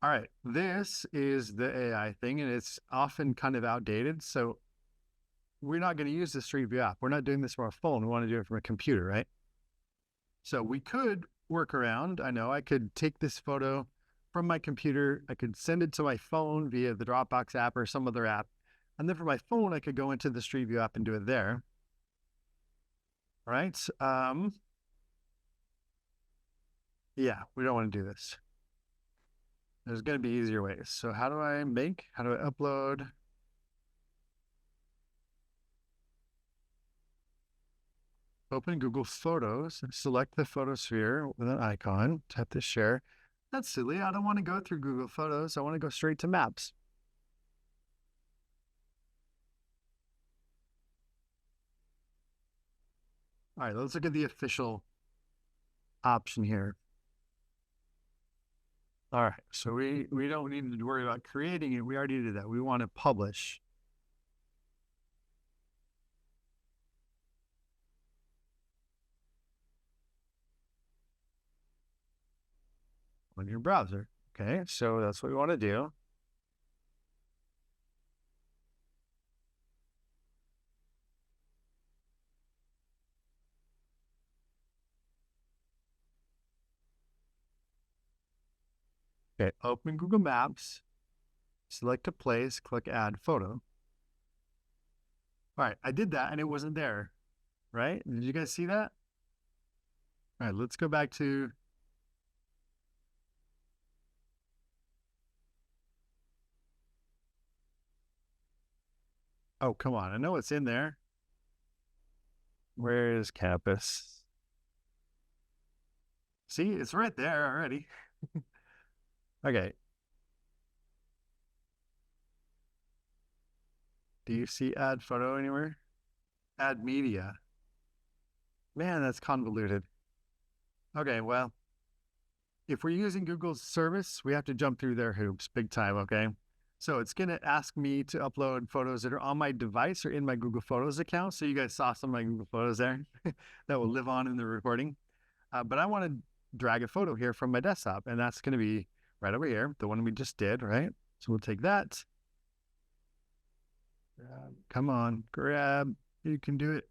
All right. This is the AI thing, and it's often kind of outdated. So we're not going to use the Street View app. We're not doing this from our phone. We want to do it from a computer, right? So we could work around. I know I could take this photo from my computer. I could send it to my phone via the Dropbox app or some other app. And then from my phone, I could go into the Street View app and do it there. All right. Yeah, we don't want to do this. There's going to be easier ways. So how do I upload? Open Google Photos, select the photosphere with an icon, tap to share. That's silly. I don't want to go through Google Photos. I want to go straight to Maps. All right, let's look at the official option here. All right, so we don't need to worry about creating it. We already did that. We want to publish. On your browser. Okay, so that's what we want to do. Okay, open Google Maps, select a place, click add photo. All right, I did that and it wasn't there, right? Did you guys see that? All right, let's go back to oh, come on. I know it's in there. Where is campus? See, it's right there already. Okay. Do you see add photo anywhere? Add media. Man, that's convoluted. Okay, well, if we're using Google's service, we have to jump through their hoops big time, okay? So it's going to ask me to upload photos that are on my device or in my Google Photos account. So you guys saw some of my Google Photos there that will live on in the recording. But I want to drag a photo here from my desktop, and that's going to be right over here, the one we just did, right? So we'll take that. Come on, grab. You can do it.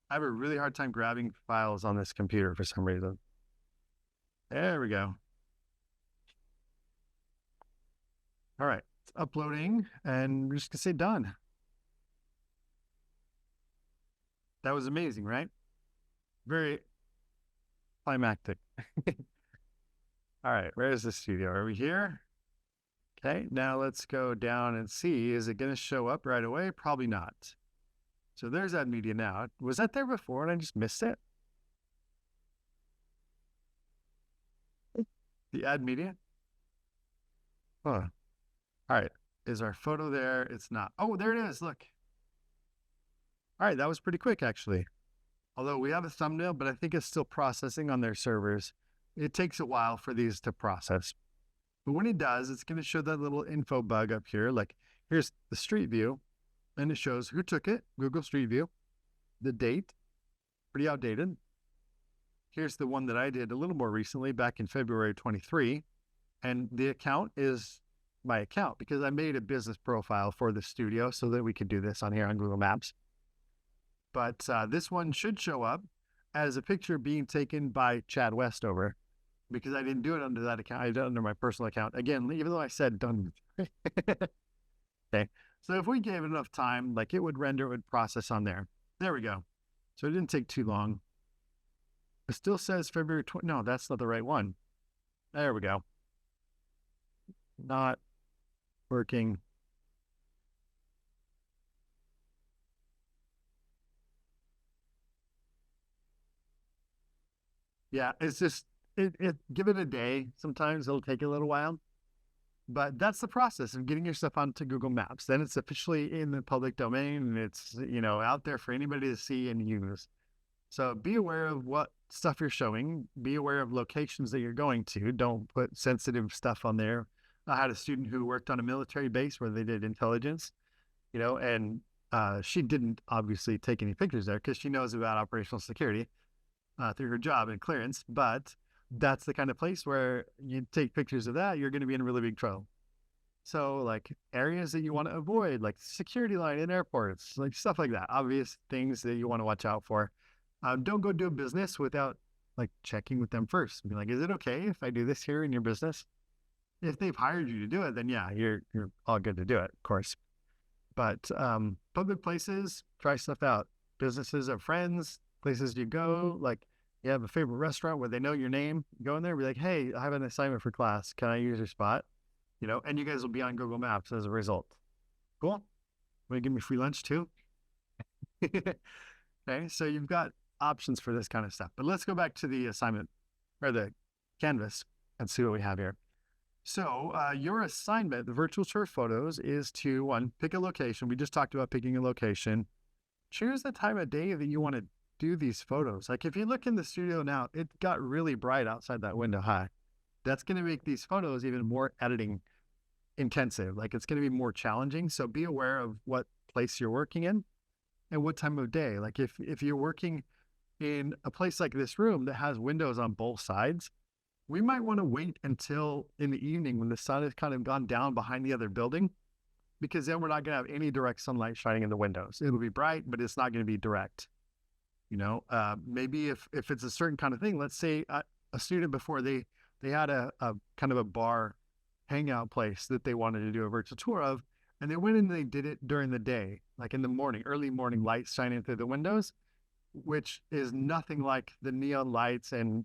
I have a really hard time grabbing files on this computer for some reason. There we go. All right, it's uploading, and we're just gonna say done. That was amazing, right? Very climactic. All right, where's the studio? Are we here? Okay, now let's go down and see. Is it going to show up right away? Probably not. So there's Add Media now. Was that there before and I just missed it? The Add Media? Huh. All right, is our photo there? It's not. Oh, there it is, look. All right, that was pretty quick actually. Although we have a thumbnail, but I think it's still processing on their servers. It takes a while for these to process. But when it does, it's going to show that little info bug up here. Like here's the Street View, and it shows who took it, Google Street View, the date, pretty outdated. Here's the one that I did a little more recently, back in February 23. And the account is my account because I made a business profile for the studio so that we could do this on here on Google Maps. But this one should show up as a picture being taken by Chad Westover because I didn't do it under that account. I did it under my personal account. Again, even though I said done. Okay. So if we gave it enough time, like it would render, it would process on there. There we go. So it didn't take too long. It still says February 20. No, that's not the right one. There we go. Not working. Yeah, it's just, give it a day. Sometimes it'll take a little while. But that's the process of getting your stuff onto Google Maps. Then it's officially in the public domain and it's, out there for anybody to see and use. So be aware of what stuff you're showing. Be aware of locations that you're going to. Don't put sensitive stuff on there. I had a student who worked on a military base where they did intelligence, and she didn't obviously take any pictures there because she knows about operational security through her job and clearance. But that's the kind of place where you take pictures of that, you're going to be in really big trouble. So like areas that you want to avoid, like security line in airports, like stuff like that. Obvious things that you want to watch out for. Don't go do a business without like checking with them first. Be like, is it okay if I do this here in your business? If they've hired you to do it, then yeah, you're all good to do it, of course. But public places, try stuff out. Businesses of friends, places you go, like you have a favorite restaurant where they know your name, go in there, be like, hey, I have an assignment for class. Can I use your spot? And you guys will be on Google Maps as a result. Cool. Want to give me free lunch too? Okay, so you've got options for this kind of stuff. But let's go back to the assignment or the Canvas and see what we have here. So your assignment, the virtual tour photos, is to one, pick a location. We just talked about picking a location. Choose the time of day that you want to do these photos. Like if you look in the studio now, it got really bright outside that window high. That's going to make these photos even more editing intensive. Like it's going to be more challenging. So be aware of what place you're working in and what time of day. Like if you're working in a place like this room that has windows on both sides, we might want to wait until in the evening when the sun has kind of gone down behind the other building, because then we're not going to have any direct sunlight shining in the windows. It'll be bright, but it's not going to be direct. Maybe if it's a certain kind of thing, let's say a student before they had a kind of a bar hangout place that they wanted to do a virtual tour of, and they went in and they did it during the day, like in the morning, early morning lights shining through the windows, which is nothing like the neon lights and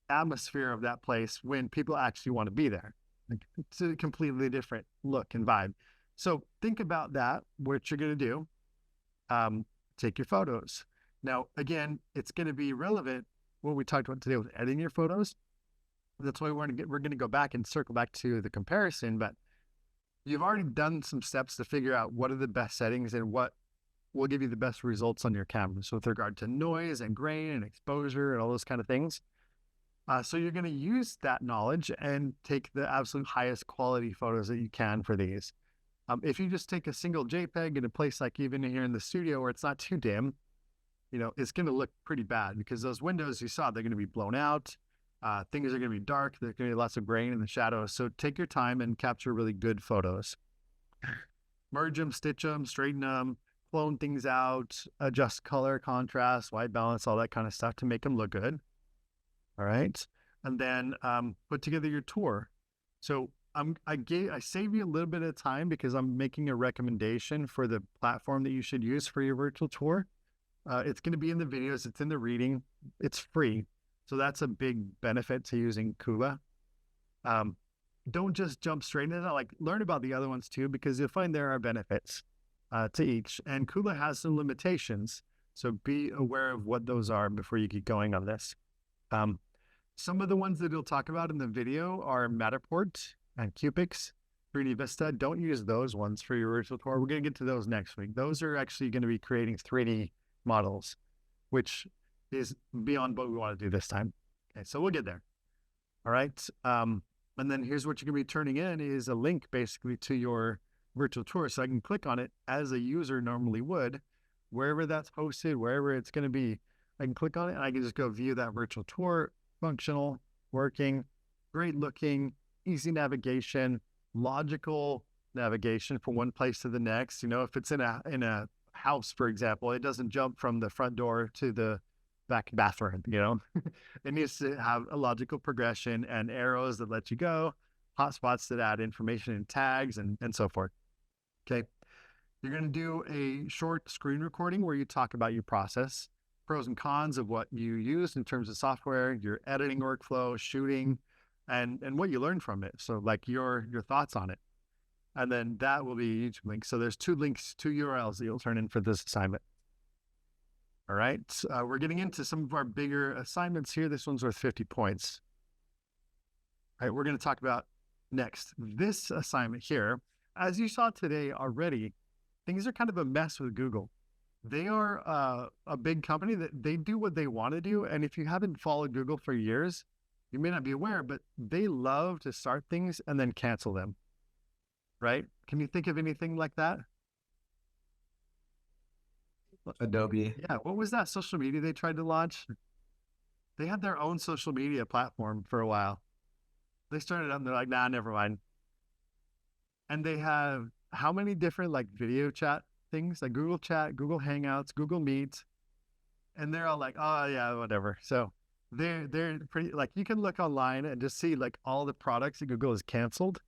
atmosphere of that place when people actually want to be there. Like, it's a completely different look and vibe. So think about that, what you're going to do. Take your photos. Now, again, it's going to be relevant what we talked about today with editing your photos. That's why we're going to go back and circle back to the comparison, but you've already done some steps to figure out what are the best settings and what will give you the best results on your camera. So with regard to noise and grain and exposure and all those kind of things. So you're going to use that knowledge and take the absolute highest quality photos that you can for these. If you just take a single JPEG in a place like even here in the studio where it's not too dim, it's going to look pretty bad because those windows you saw, they're going to be blown out. Things are going to be dark. There's going to be lots of grain in the shadows. So take your time and capture really good photos. Merge them, stitch them, straighten them, clone things out, adjust color, contrast, white balance, all that kind of stuff to make them look good. All right. And then put together your tour. So I save you a little bit of time because I'm making a recommendation for the platform that you should use for your virtual tour. It's going to be in the videos. It's in the reading. It's free. So that's a big benefit to using Kuula. Don't just jump straight into that. Like learn about the other ones too, because you'll find there are benefits to each. And Kuula has some limitations. So be aware of what those are before you get going on this. Some of the ones that he'll talk about in the video are Matterport and Cupix, 3D Vista. Don't use those ones for your virtual tour. We're going to get to those next week. Those are actually going to be creating 3D models, which is beyond what we want to do this time. Okay, so we'll get there. All right. And then here's what you're going to be turning in is a link basically to your virtual tour. So I can click on it as a user normally would, wherever that's posted, wherever it's going to be. I can click on it and I can just go view that virtual tour, functional, working, great looking, easy navigation, logical navigation from one place to the next. If it's in a house, for example, it doesn't jump from the front door to the back bathroom, It needs to have a logical progression and arrows that let you go, hotspots that add information and tags and so forth. Okay. You're going to do a short screen recording where you talk about your process, pros and cons of what you used in terms of software, your editing workflow, shooting, and what you learned from it. So like your thoughts on it. And then that will be each link. So there's 2 links, 2 URLs that you'll turn in for this assignment. All right. We're getting into some of our bigger assignments here. This one's worth 50 points. All right. We're going to talk about next this assignment here. As you saw today already, things are kind of a mess with Google. They are a big company that they do what they want to do. And if you haven't followed Google for years, you may not be aware, but they love to start things and then cancel them. Right? Can you think of anything like that? Adobe. Yeah. What was that social media they tried to launch? They had their own social media platform for a while. They started up and they're like, nah, never mind. and they have how many different like video chat things, like Google Chat, Google Hangouts, Google Meet, and they're all like, oh yeah, whatever. So they're pretty like you can look online and just see like all the products that Google has canceled.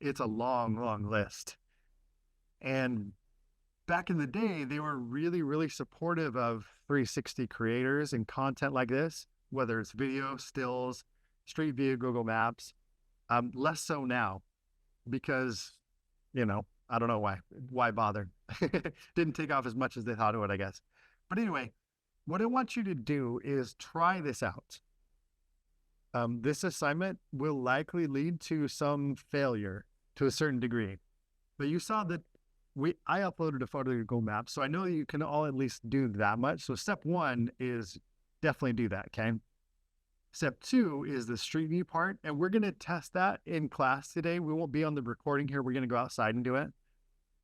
It's a long, long list. And back in the day, they were really, really supportive of 360 creators and content like this, whether it's video, stills, Street View, Google Maps. Less so now because, I don't know why. Why bother? Didn't take off as much as they thought it would, I guess. But anyway, what I want you to do is try this out. This assignment will likely lead to some failure to a certain degree. But you saw that I uploaded a photo to Google Maps, so I know you can all at least do that much. So step one is definitely do that, okay? Step two is the Street View part, and we're going to test that in class today. We won't be on the recording here. We're going to go outside and do it.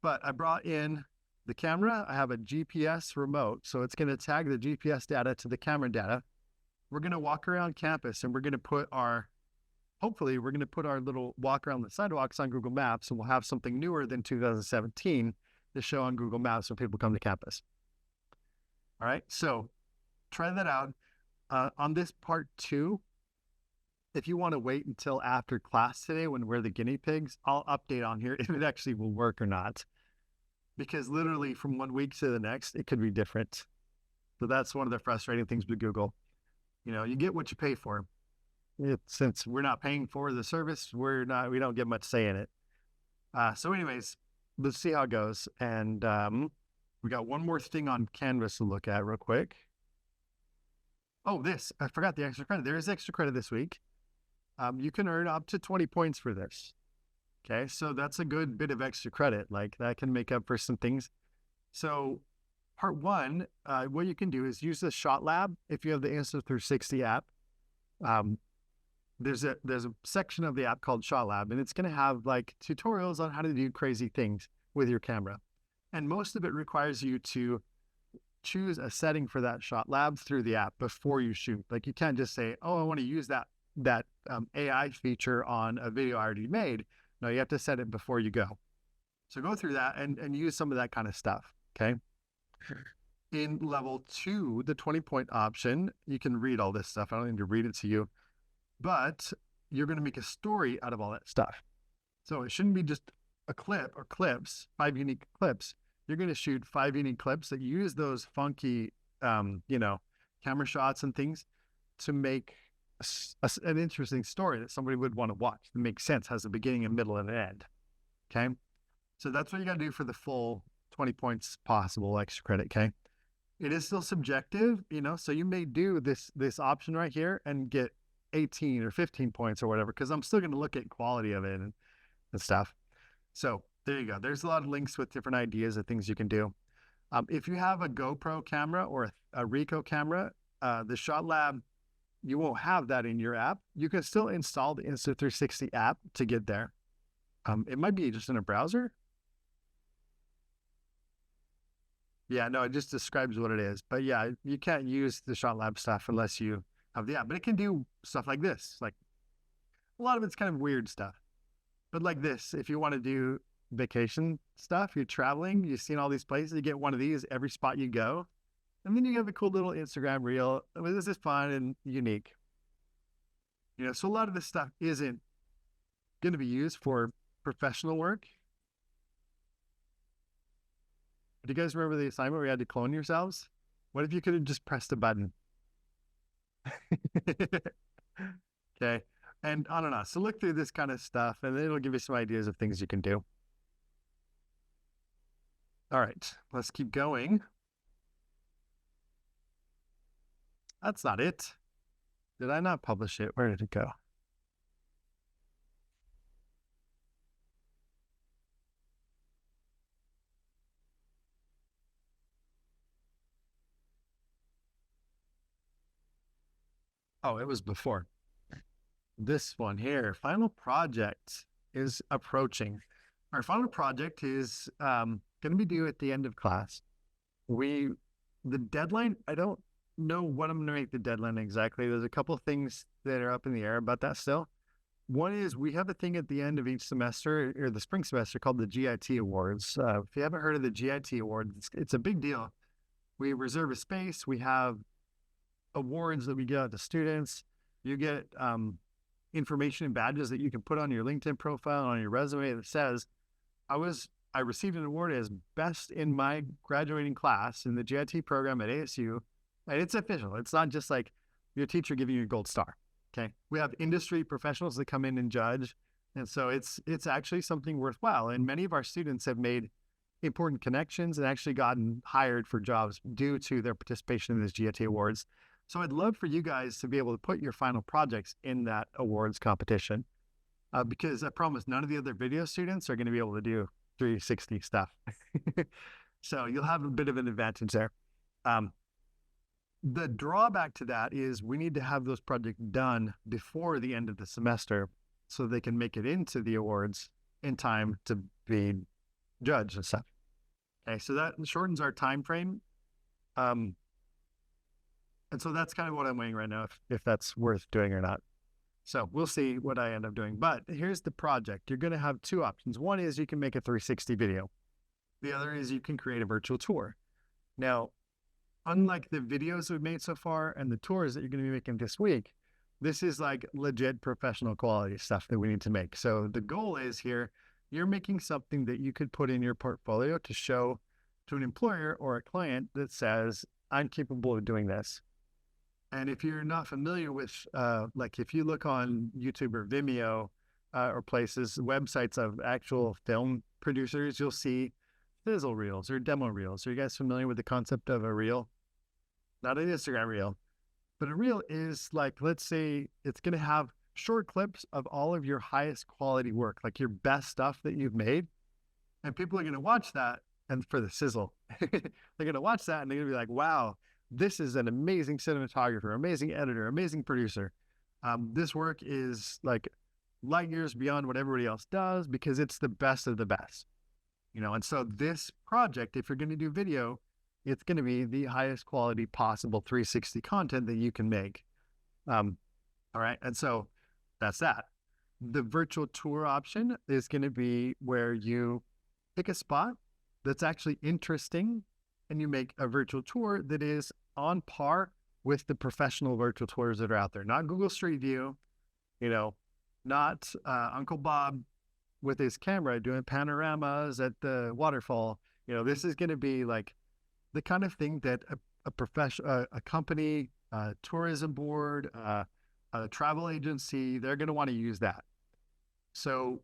But I brought in the camera. I have a GPS remote, so it's going to tag the GPS data to the camera data. We're going to walk around campus, and we're going to put hopefully we're going to put our little walk around the sidewalks on Google Maps, and we'll have something newer than 2017 to show on Google Maps when people come to campus. All right, so try that out. On this part two, if you want to wait until after class today when we're the guinea pigs, I'll update on here if it actually will work or not. Because literally from 1 week to the next, it could be different. So that's one of the frustrating things with Google. You get what you pay for. Since we're not paying for the service, we don't get much say in it. So anyways, let's see how it goes. And we got one more thing on Canvas to look at real quick. Oh, I forgot the extra credit. There is extra credit this week. You can earn up to 20 points for this. Okay, so that's a good bit of extra credit. Like that can make up for some things. So part one, what you can do is use the Shot Lab if you have the Insta360 app. There's a section of the app called Shot Lab, and it's going to have like tutorials on how to do crazy things with your camera. And most of it requires you to choose a setting for that Shot Lab through the app before you shoot. Like you can't just say, oh, I want to use that AI feature on a video I already made. No, you have to set it before you go. So go through that and use some of that kind of stuff, okay? In level 2, the 20-point option, you can read all this stuff. I don't need to read it to you. But you're going to make a story out of all that stuff. So it shouldn't be just a clip or clips, 5 unique clips. You're going to shoot 5 unique clips that use those funky, camera shots and things to make an interesting story that somebody would want to watch. That makes sense, has a beginning, a middle, and an end. Okay? So that's what you got to do for the full 20 points possible extra credit, okay? It is still subjective, so you may do this option right here and get 18 or 15 points or whatever, because I'm still going to look at quality of it and stuff. So there you go. There's a lot of links with different ideas of things you can do. If you have a GoPro camera or a Ricoh camera, the Shot Lab, you won't have that in your app. You can still install the Insta360 app to get there. It might be just in a browser. Yeah, no, it just describes what it is. But yeah, you can't use the Shot Lab stuff unless you have the app. But it can do stuff like this. Like a lot of it's kind of weird stuff. But like this, if you want to do vacation stuff, you're traveling, you've seen all these places, you get one of these every spot you go. And then you have a cool little Instagram reel. I mean, this is fun and unique. So a lot of this stuff isn't going to be used for professional work. Do you guys remember the assignment where you had to clone yourselves? What if you could have just pressed a button? Okay. And I don't know. So look through this kind of stuff and it'll give you some ideas of things you can do. All right, let's keep going. That's not it. Did I not publish it? Where did it go? Oh, it was before. This one here, final project is approaching. Our final project is going to be due at the end of class. The deadline, I don't know what I'm going to make the deadline exactly. There's a couple of things that are up in the air about that still. One is we have a thing at the end of each semester or the spring semester called the GIT Awards. If you haven't heard of the GIT Awards, it's a big deal. We reserve a space. We have awards that we give out to students. You get information and badges that you can put on your LinkedIn profile and on your resume that says, I received an award as best in my graduating class in the GIT program at ASU. And it's official. It's not just like your teacher giving you a gold star. Okay. We have industry professionals that come in and judge. And so it's actually something worthwhile. And many of our students have made important connections and actually gotten hired for jobs due to their participation in this GIT Awards. So I'd love for you guys to be able to put your final projects in that awards competition because I promise none of the other video students are going to be able to do 360 stuff. So you'll have a bit of an advantage there. The drawback to that is we need to have those projects done before the end of the semester so they can make it into the awards in time to be judged and stuff. Okay, so that shortens our time frame. And so that's kind of what I'm weighing right now, if that's worth doing or not. So we'll see what I end up doing. But here's the project. You're going to have two options. One is you can make a 360 video. The other is you can create a virtual tour. Now, unlike the videos we've made so far and the tours that you're going to be making this week, this is like legit professional quality stuff that we need to make. So the goal is here, you're making something that you could put in your portfolio to show to an employer or a client that says, I'm capable of doing this. And if you're not familiar with, like if you look on YouTube or Vimeo or places, websites of actual film producers, you'll see sizzle reels or demo reels. Are you guys familiar with the concept of a reel? Not an Instagram reel, but a reel is like, let's say it's going to have short clips of all of your highest quality work, like your best stuff that you've made. And people are going to watch that and for the sizzle, they're going to watch that and they're going to be like, wow, this is an amazing cinematographer, amazing editor, amazing producer. This work is like light years beyond what everybody else does because it's the best of the best, you know? And so this project, if you're going to do video, it's going to be the highest quality possible 360 content that you can make. All right. And so that's that. The virtual tour option is going to be where you pick a spot that's actually interesting and you make a virtual tour that is on par with the professional virtual tours that are out there. Not Google Street View, you know, not Uncle Bob with his camera doing panoramas at the waterfall. You know, this is going to be like the kind of thing that a company, a tourism board, a travel agency, they're going to want to use that. So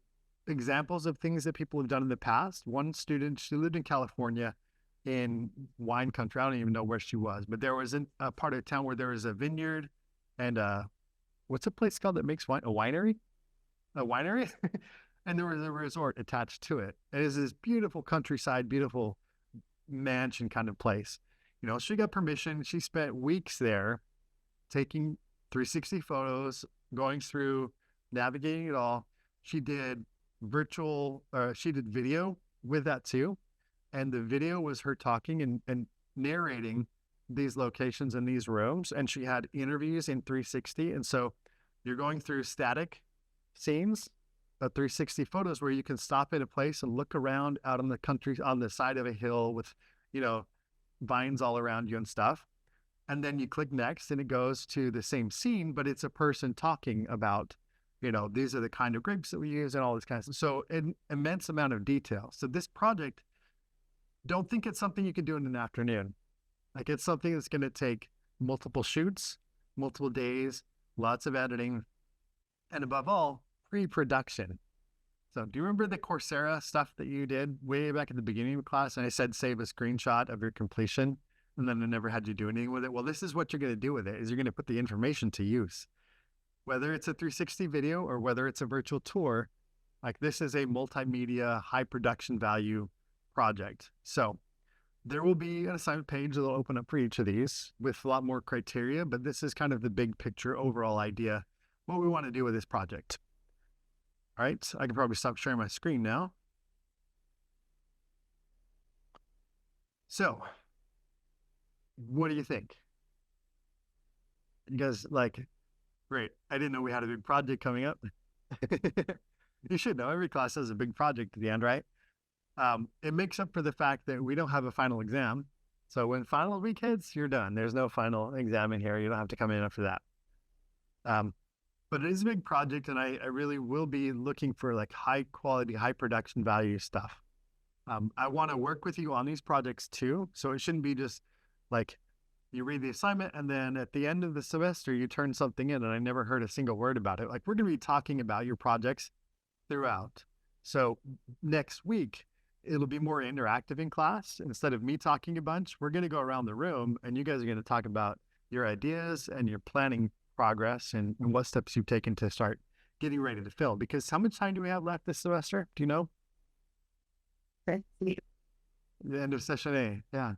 examples of things that people have done in the past. One student, she lived in California in wine country. I don't even know where she was, but there was a part of town where there was a vineyard and what's a place called that makes wine? A winery? And there was a resort attached to it. It is this beautiful countryside, beautiful mansion kind of place. You know, she got permission. She spent weeks there taking 360 photos, going through, navigating it all. She did she did video with that too. And the video was her talking and narrating these locations in these rooms. And she had interviews in 360. And so you're going through static scenes, 360 photos where you can stop at a place and look around out on the country, on the side of a hill with, you know, vines all around you and stuff. And then you click next and it goes to the same scene, but it's a person talking about, you know, these are the kind of grapes that we use and all this kind of stuff. So an immense amount of detail. So this project, don't think it's something you can do in an afternoon. Like it's something that's going to take multiple shoots, multiple days, lots of editing, and above all, pre-production. So do you remember the Coursera stuff that you did way back at the beginning of class? And I said, save a screenshot of your completion, and then I never had you do anything with it. Well, this is what you're going to do with it, is you're going to put the information to use. Whether it's a 360 video or whether it's a virtual tour, like this is a multimedia, high production value project. So there will be an assignment page that'll open up for each of these with a lot more criteria, but this is kind of the big picture overall idea, what we want to do with this project. All right, I can probably stop sharing my screen now. So what do you think? You guys like, great. I didn't know we had a big project coming up. You should know every class has a big project at the end, right? It makes up for the fact that we don't have a final exam. So when final week hits, you're done. There's no final exam in here. You don't have to come in after that. But it is a big project, and I really will be looking for like high quality, high production value stuff. I want to work with you on these projects too. So it shouldn't be just like you read the assignment and then at the end of the semester you turn something in and I never heard a single word about it. Like we're going to be talking about your projects throughout. So next week, it'll be more interactive in class. Instead of me talking a bunch, we're going to go around the room and you guys are going to talk about your ideas and your planning progress and what steps you've taken to start getting ready to fill. Because how much time do we have left this semester? Do you know? The end of session A. Yeah.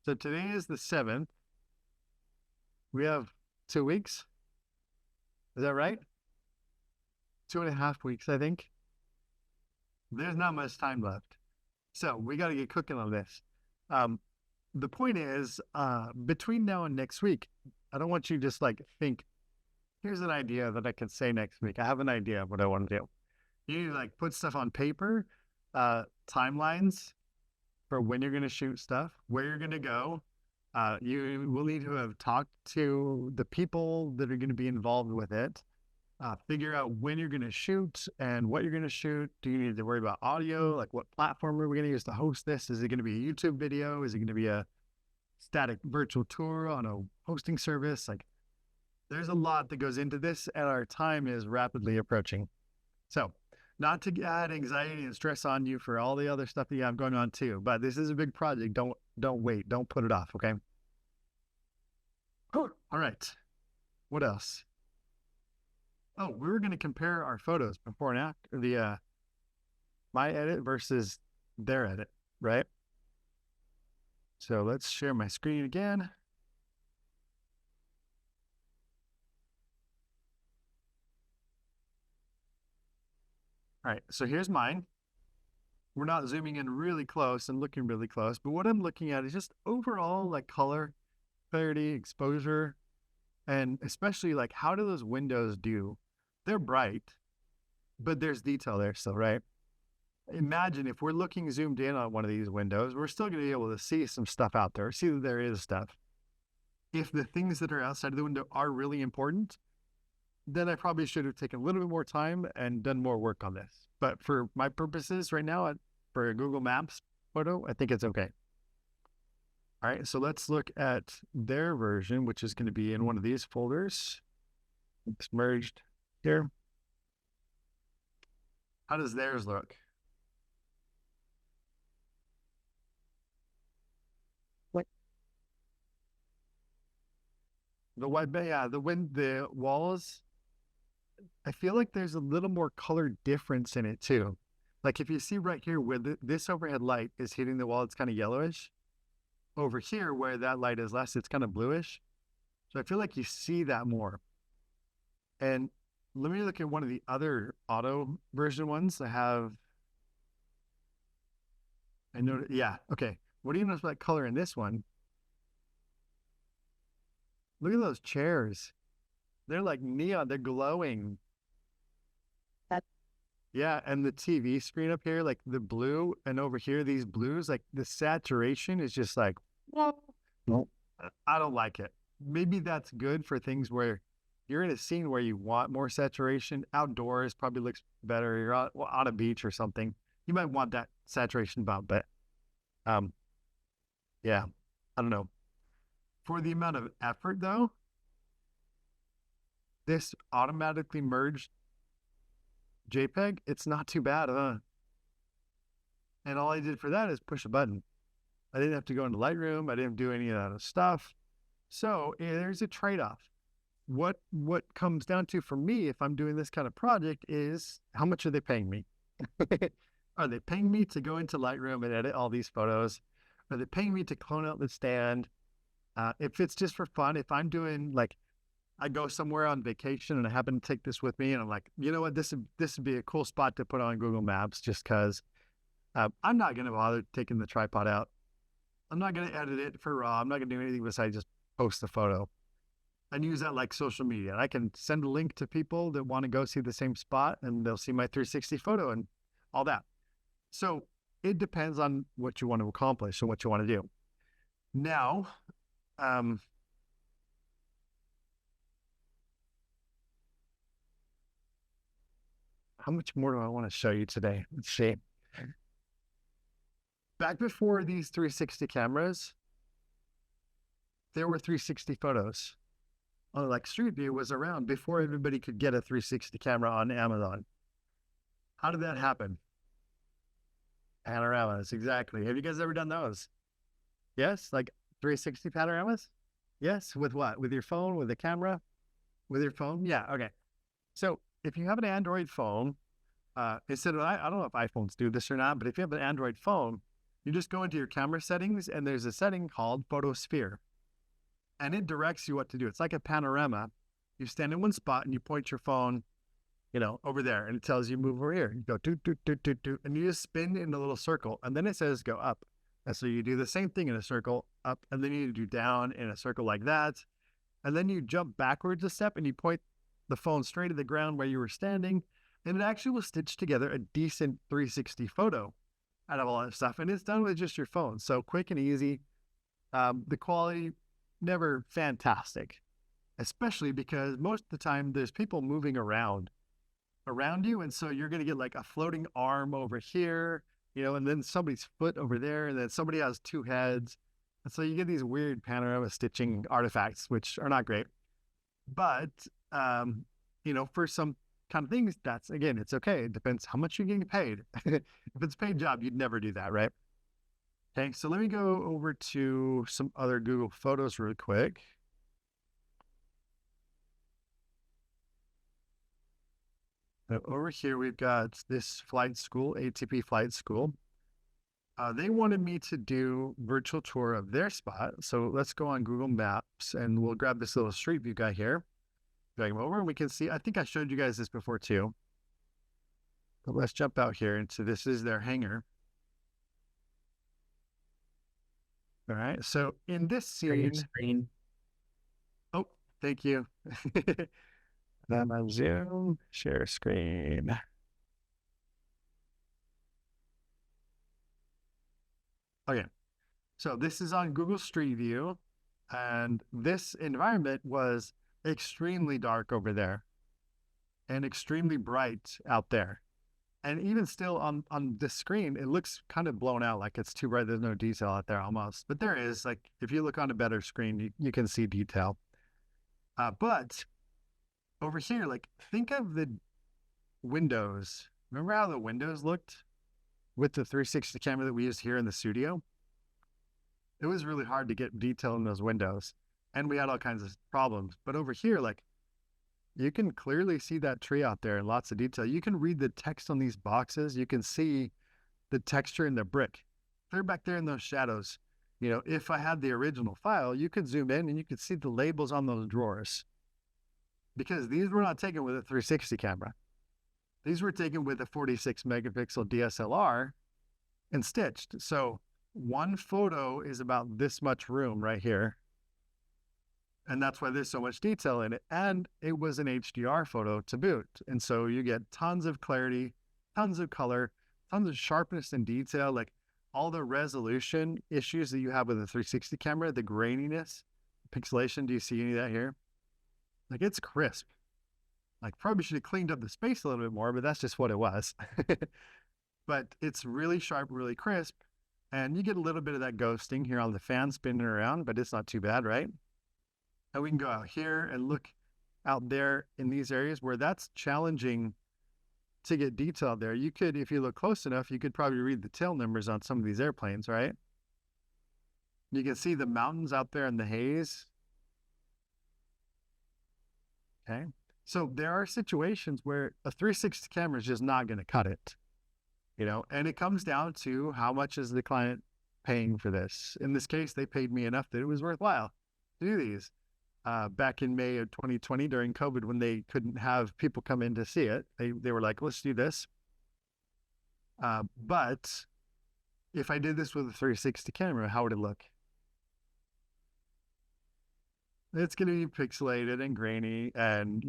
So today is the 7th. We have 2 weeks. Is that right? 2.5 weeks, I think. There's not much time left. So we got to get cooking on this. The point is, between now and next week, I don't want you to just like think, here's an idea that I can say next week. I have an idea of what I want to do. You need to like put stuff on paper, timelines for when you're going to shoot stuff, where you're going to go. You will need to have talked to the people that are going to be involved with it. Figure out when you're going to shoot and what you're going to shoot. Do you need to worry about audio? Like what platform are we going to use to host this? Is it going to be a YouTube video? Is it going to be a static virtual tour on a hosting service? Like there's a lot that goes into this and our time is rapidly approaching. So not to add anxiety and stress on you for all the other stuff that you have going on too, but this is a big project. Don't wait. Don't put it off. Okay. All right. What else? Oh, we were going to compare our photos before and after my edit versus their edit, right? So let's share my screen again. All right, so here's mine. We're not zooming in really close and looking really close, but what I'm looking at is just overall like color, clarity, exposure, and especially like how do those windows do? They're bright, but there's detail there still, right? Imagine if we're looking zoomed in on one of these windows, we're still going to be able to see some stuff out there, see that there is stuff. If the things that are outside of the window are really important, then I probably should have taken a little bit more time and done more work on this. But for my purposes right now, for a Google Maps photo, I think it's okay. All right, so let's look at their version, which is going to be in one of these folders. It's merged here. How does theirs look? What? The walls, I feel like there's a little more color difference in it too. Like if you see right here where this overhead light is hitting the wall, it's kind of yellowish. Over here where that light is less, it's kind of bluish. So I feel like you see that more. And let me look at one of the other auto version ones. I know, yeah, okay. What do you notice about color in this one? Look at those chairs. They're like neon, they're glowing. Yeah, and the TV screen up here, like the blue, and over here, these blues, like the saturation is just like, well, I don't like it. Maybe that's good for things where you're in a scene where you want more saturation. Outdoors probably looks better. You're on a beach or something. You might want that saturation bump, but yeah, I don't know. For the amount of effort though, this automatically merged JPEG, it's not too bad, huh? And all I did for that is push a button. I didn't have to go into Lightroom. I didn't do any of that stuff. So there's a trade-off. What comes down to for me, if I'm doing this kind of project, is how much are they paying me? Are they paying me to go into Lightroom and edit all these photos? Are they paying me to clone out the stand? If it's just for fun, if I'm doing like, I go somewhere on vacation and I happen to take this with me and I'm like, you know what, this would be a cool spot to put on Google Maps just because I'm not going to bother taking the tripod out. I'm not going to edit it for RAW. I'm not going to do anything besides just post the photo and use that like social media. And I can send a link to people that want to go see the same spot and they'll see my 360 photo and all that. So it depends on what you want to accomplish and what you want to do. Now, how much more do I want to show you today? Let's see. Back before these 360 cameras, there were 360 photos. Like Street View was around before everybody could get a 360 camera on Amazon. How did that happen? Panoramas, exactly. Have you guys ever done those? Yes, like 360 panoramas? Yes, with what? With your phone, with a camera? With your phone? Yeah, okay. So if you have an Android phone, instead of, I don't know if iPhones do this or not, but if you have an Android phone, you just go into your camera settings and there's a setting called Photosphere. And it directs you what to do. It's like a panorama. You stand in one spot and you point your phone, over there, and it tells you move over here. You go doot, doot, doot, doot, doot, and you just spin in a little circle, and then it says go up. And so you do the same thing in a circle, up, and then you do down in a circle like that. And then you jump backwards a step and you point the phone straight at the ground where you were standing, and it actually will stitch together a decent 360 photo out of all that stuff. And it's done with just your phone. So quick and easy. The quality, never fantastic, especially because most of the time there's people moving around you. And so you're going to get like a floating arm over here, and then somebody's foot over there. And then somebody has two heads. And so you get these weird panorama stitching artifacts, which are not great. But, for some kind of things, it's okay. It depends how much you're getting paid. If it's a paid job, you'd never do that, right? Okay, so let me go over to some other Google Photos real quick. Over here, we've got this flight school, ATP Flight School. They wanted me to do virtual tour of their spot. So let's go on Google Maps and we'll grab this little Street View guy here. Drag him over and we can see, I think I showed you guys this before too. But let's jump out here into this is their hangar. All right, so in this scene, oh, thank you. Then I zoom, share screen. Okay, so this is on Google Street View, and this environment was extremely dark over there and extremely bright out there. And even still on this screen, it looks kind of blown out, like it's too bright. There's no detail out there almost. But there is, like, if you look on a better screen, you can see detail. But over here, like, think of the windows. Remember how the windows looked with the 360 camera that we used here in the studio? It was really hard to get detail in those windows. And we had all kinds of problems. But over here, like, you can clearly see that tree out there in lots of detail. You can read the text on these boxes. You can see the texture in the brick. They're back there in those shadows. If I had the original file, you could zoom in and you could see the labels on those drawers. Because these were not taken with a 360 camera. These were taken with a 46 megapixel DSLR and stitched. So one photo is about this much room right here. And that's why there's so much detail in it. And it was an HDR photo to boot. And so you get tons of clarity, tons of color, tons of sharpness and detail, like all the resolution issues that you have with a 360 camera, the graininess, pixelation. Do you see any of that here? Like, it's crisp. Like, probably should have cleaned up the space a little bit more, but that's just what it was. But it's really sharp, really crisp. And you get a little bit of that ghosting here on the fan spinning around, but it's not too bad, right? And we can go out here and look out there in these areas where that's challenging to get detail there. You could, if you look close enough, you could probably read the tail numbers on some of these airplanes, right? You can see the mountains out there in the haze. Okay. So there are situations where a 360 camera is just not going to cut it, and it comes down to how much is the client paying for this. In this case, they paid me enough that it was worthwhile to do these. Back in May of 2020 during COVID, when they couldn't have people come in to see it, they were like, let's do this. But if I did this with a 360 camera, how would it look? it's going to be pixelated and grainy and,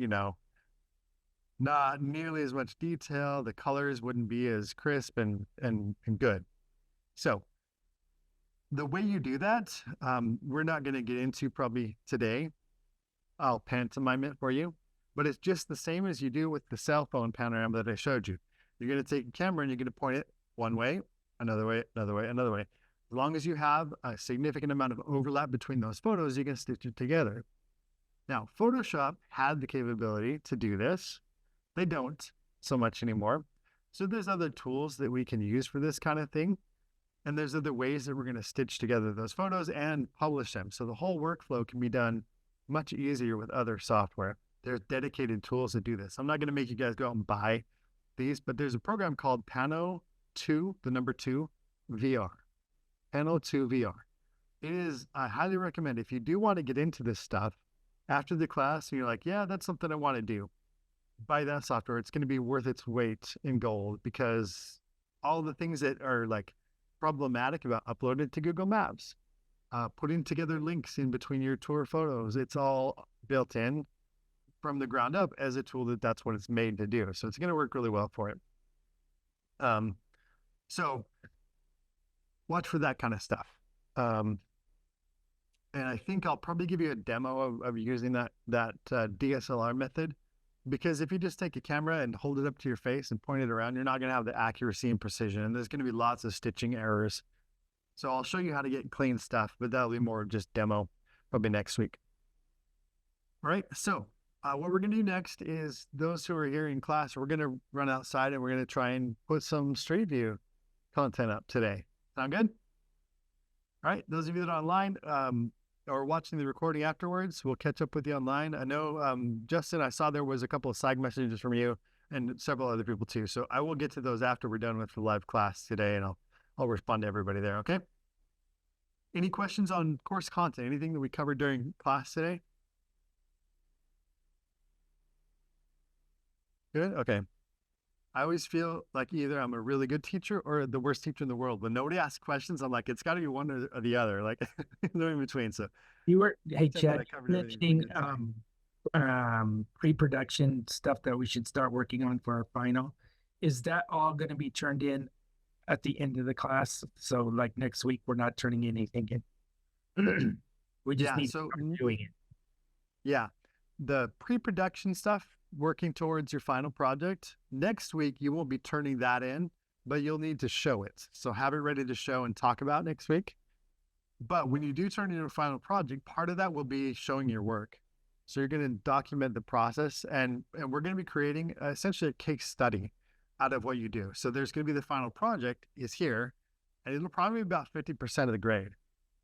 not nearly as much detail. The colors wouldn't be as crisp and good. So the way you do that, we're not going to get into probably today. I'll pantomime it for you, but it's just the same as you do with the cell phone panorama that I showed you. You're going to take a camera and you're going to point it one way, another way, another way, another way. As long as you have a significant amount of overlap between those photos, you can stitch it together. Now, Photoshop had the capability to do this. They don't so much anymore. So there's other tools that we can use for this kind of thing. And there's other ways that we're going to stitch together those photos and publish them. So the whole workflow can be done much easier with other software. There's dedicated tools that do this. I'm not going to make you guys go out and buy these, but there's a program called Pano 2, the number 2, VR. Pano 2 VR. It is, I highly recommend, if you do want to get into this stuff after the class, and you're like, yeah, that's something I want to do, buy that software. It's going to be worth its weight in gold, because all the things that are like problematic about uploading to Google Maps, putting together links in between your tour photos, it's all built in from the ground up as a tool that's what it's made to do. So it's going to work really well for it. So watch for that kind of stuff. And I think I'll probably give you a demo of using that DSLR method, because if you just take a camera and hold it up to your face and point it around, you're not going to have the accuracy and precision, and there's going to be lots of stitching errors. So I'll show you how to get clean stuff, but that'll be more just demo probably next week. All right, so what we're going to do next is, those who are here in class, we're going to run outside and we're going to try and put some Street View content up today. Sound good? All right, those of you that are online or watching the recording afterwards, we'll catch up with you online. I know, Justin, I saw there was a couple of side messages from you and several other people too. So I will get to those after we're done with the live class today, and I'll respond to everybody there, okay? Any questions on course content? Anything that we covered during class today? Good, okay. I always feel like either I'm a really good teacher or the worst teacher in the world. When nobody asks questions, I'm like, it's got to be one or the other, like no in between. So hey Chad, mentioning pre-production stuff that we should start working on for our final. Is that all going to be turned in at the end of the class? So like next week, we're not turning anything in. We just need to start doing it. Yeah, the pre-production stuff, working towards your final project. Next week, you won't be turning that in, but you'll need to show it. So have it ready to show and talk about next week. But when you do turn in your final project, part of that will be showing your work. So you're going to document the process, and we're going to be creating essentially a case study out of what you do. So there's going to be the final project is here, and it'll probably be about 50% of the grade.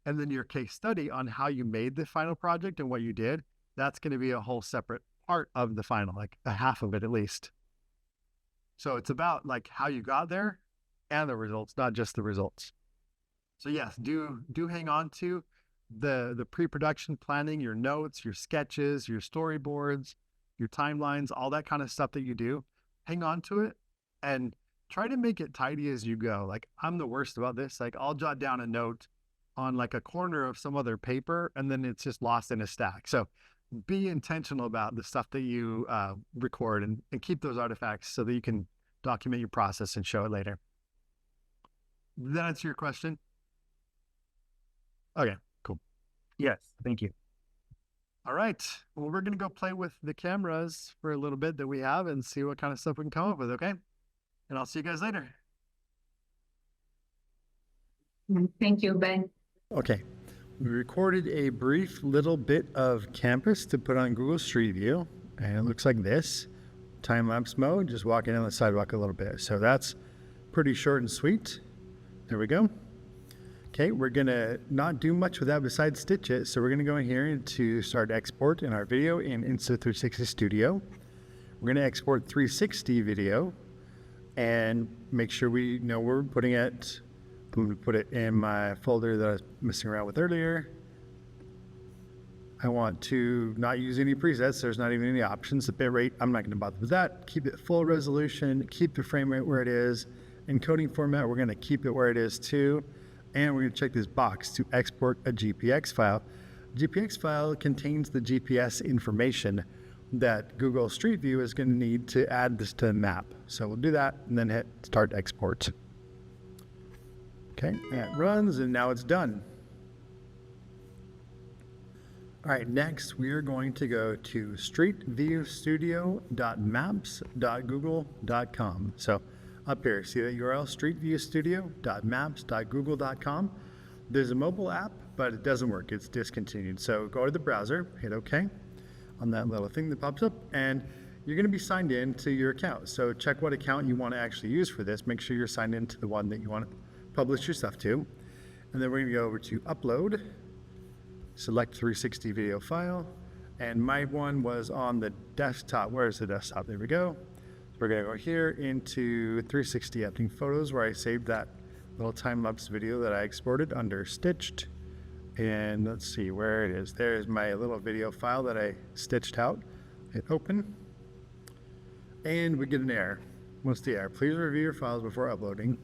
And then your case study on how you made the final project and what you did, that's going to be a whole separate part of the final, like a half of it at least. So it's about like how you got there and the results, not just the results. So yes, do hang on to the pre-production planning, your notes, your sketches, your storyboards, your timelines, all that kind of stuff that you do. Hang on to it and try to make it tidy as you go. Like, I'm the worst about this. Like, I'll jot down a note on like a corner of some other paper, and then it's just lost in a stack. So be intentional about the stuff that you record, and keep those artifacts so that you can document your process and show it later. Did that answer your question? Okay, cool. Yes, thank you. All right. Well, we're going to go play with the cameras for a little bit that we have and see what kind of stuff we can come up with, okay? And I'll see you guys later. Thank you, Ben. Okay. We recorded a brief little bit of campus to put on Google Street View, and it looks like this. Time-lapse mode, just walking down the sidewalk a little bit. So that's pretty short and sweet. There we go. Okay, we're gonna not do much with that besides stitch it. So we're gonna go in here and to start export in our video in Insta360 Studio. We're gonna export 360 video and make sure we know where we're putting it. I'm going to put it in my folder that I was messing around with earlier. I want to not use any presets. There's not even any options. The bitrate, I'm not going to bother with that. Keep it full resolution, keep the frame rate where it is. Encoding format, we're going to keep it where it is too. And we're going to check this box to export a GPX file. GPX file contains the GPS information that Google Street View is going to need to add this to the map. So we'll do that and then hit start export. Okay, and it runs and now it's done. All right, next we are going to go to streetviewstudio.maps.google.com. So up here, see that URL, streetviewstudio.maps.google.com. There's a mobile app, but it doesn't work. It's discontinued. So go to the browser, hit OK on that little thing that pops up, and you're going to be signed in to your account. So check what account you want to actually use for this. Make sure you're signed into the one that you want to publish your stuff to. And then we're going to go over to upload, select 360 video file, and my one was on the desktop. Where's the desktop? There we go. So we're going to go here into 360 editing photos where I saved that little time-lapse video that I exported under stitched. And let's see where it is. There's my little video file that I stitched out. Hit open. And we get an error. What's the error? Please review your files before uploading.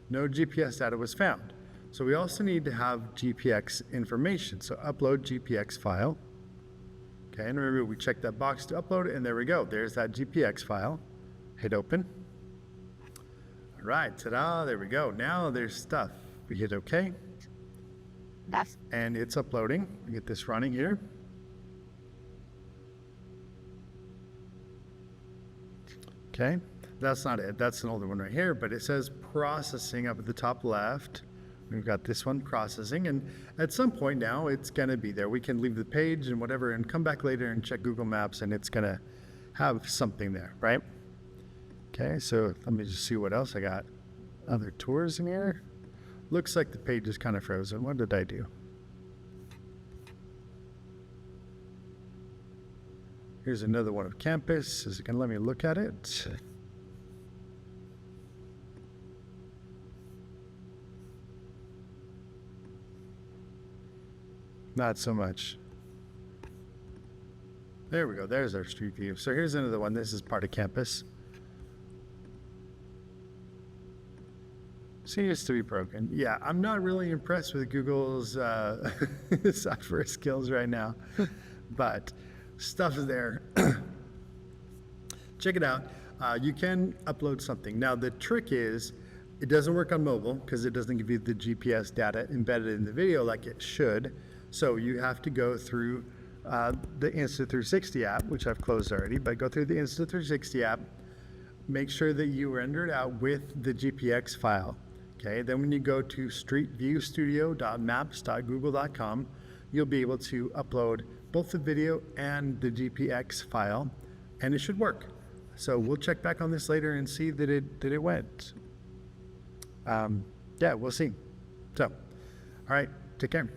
No GPS data was found. So we also need to have GPX information. So upload GPX file. Okay, and remember we checked that box to upload it, and there we go. There's that GPX file. Hit open. All right, ta-da, there we go. Now there's stuff. We hit OK. And it's uploading. We get this running here. Okay, that's not it. That's an older one right here, but it says processing up at the top left. We've got this one processing, and at some point now it's gonna be there. We can leave the page and whatever and come back later and check Google Maps and it's gonna have something there, right? Okay, so let me just see what else I got. Other tours in here. Looks like the page is kind of frozen. What did I do? Here's another one of campus. Is it gonna let me look at it? Not so much. There we go. There's our street view. So here's another one. This is part of campus. Seems to be broken. Yeah, I'm not really impressed with Google's software skills right now, but stuff is there. Check it out. You can upload something. Now the trick is it doesn't work on mobile because it doesn't give you the GPS data embedded in the video like it should. So you have to go through the Insta360 app, which I've closed already, but go through the Insta360 app, make sure that you render it out with the GPX file. Okay, then when you go to streetviewstudio.maps.google.com, you'll be able to upload both the video and the GPX file, and it should work. So we'll check back on this later and see that it went. Yeah, we'll see. So, all right, take care.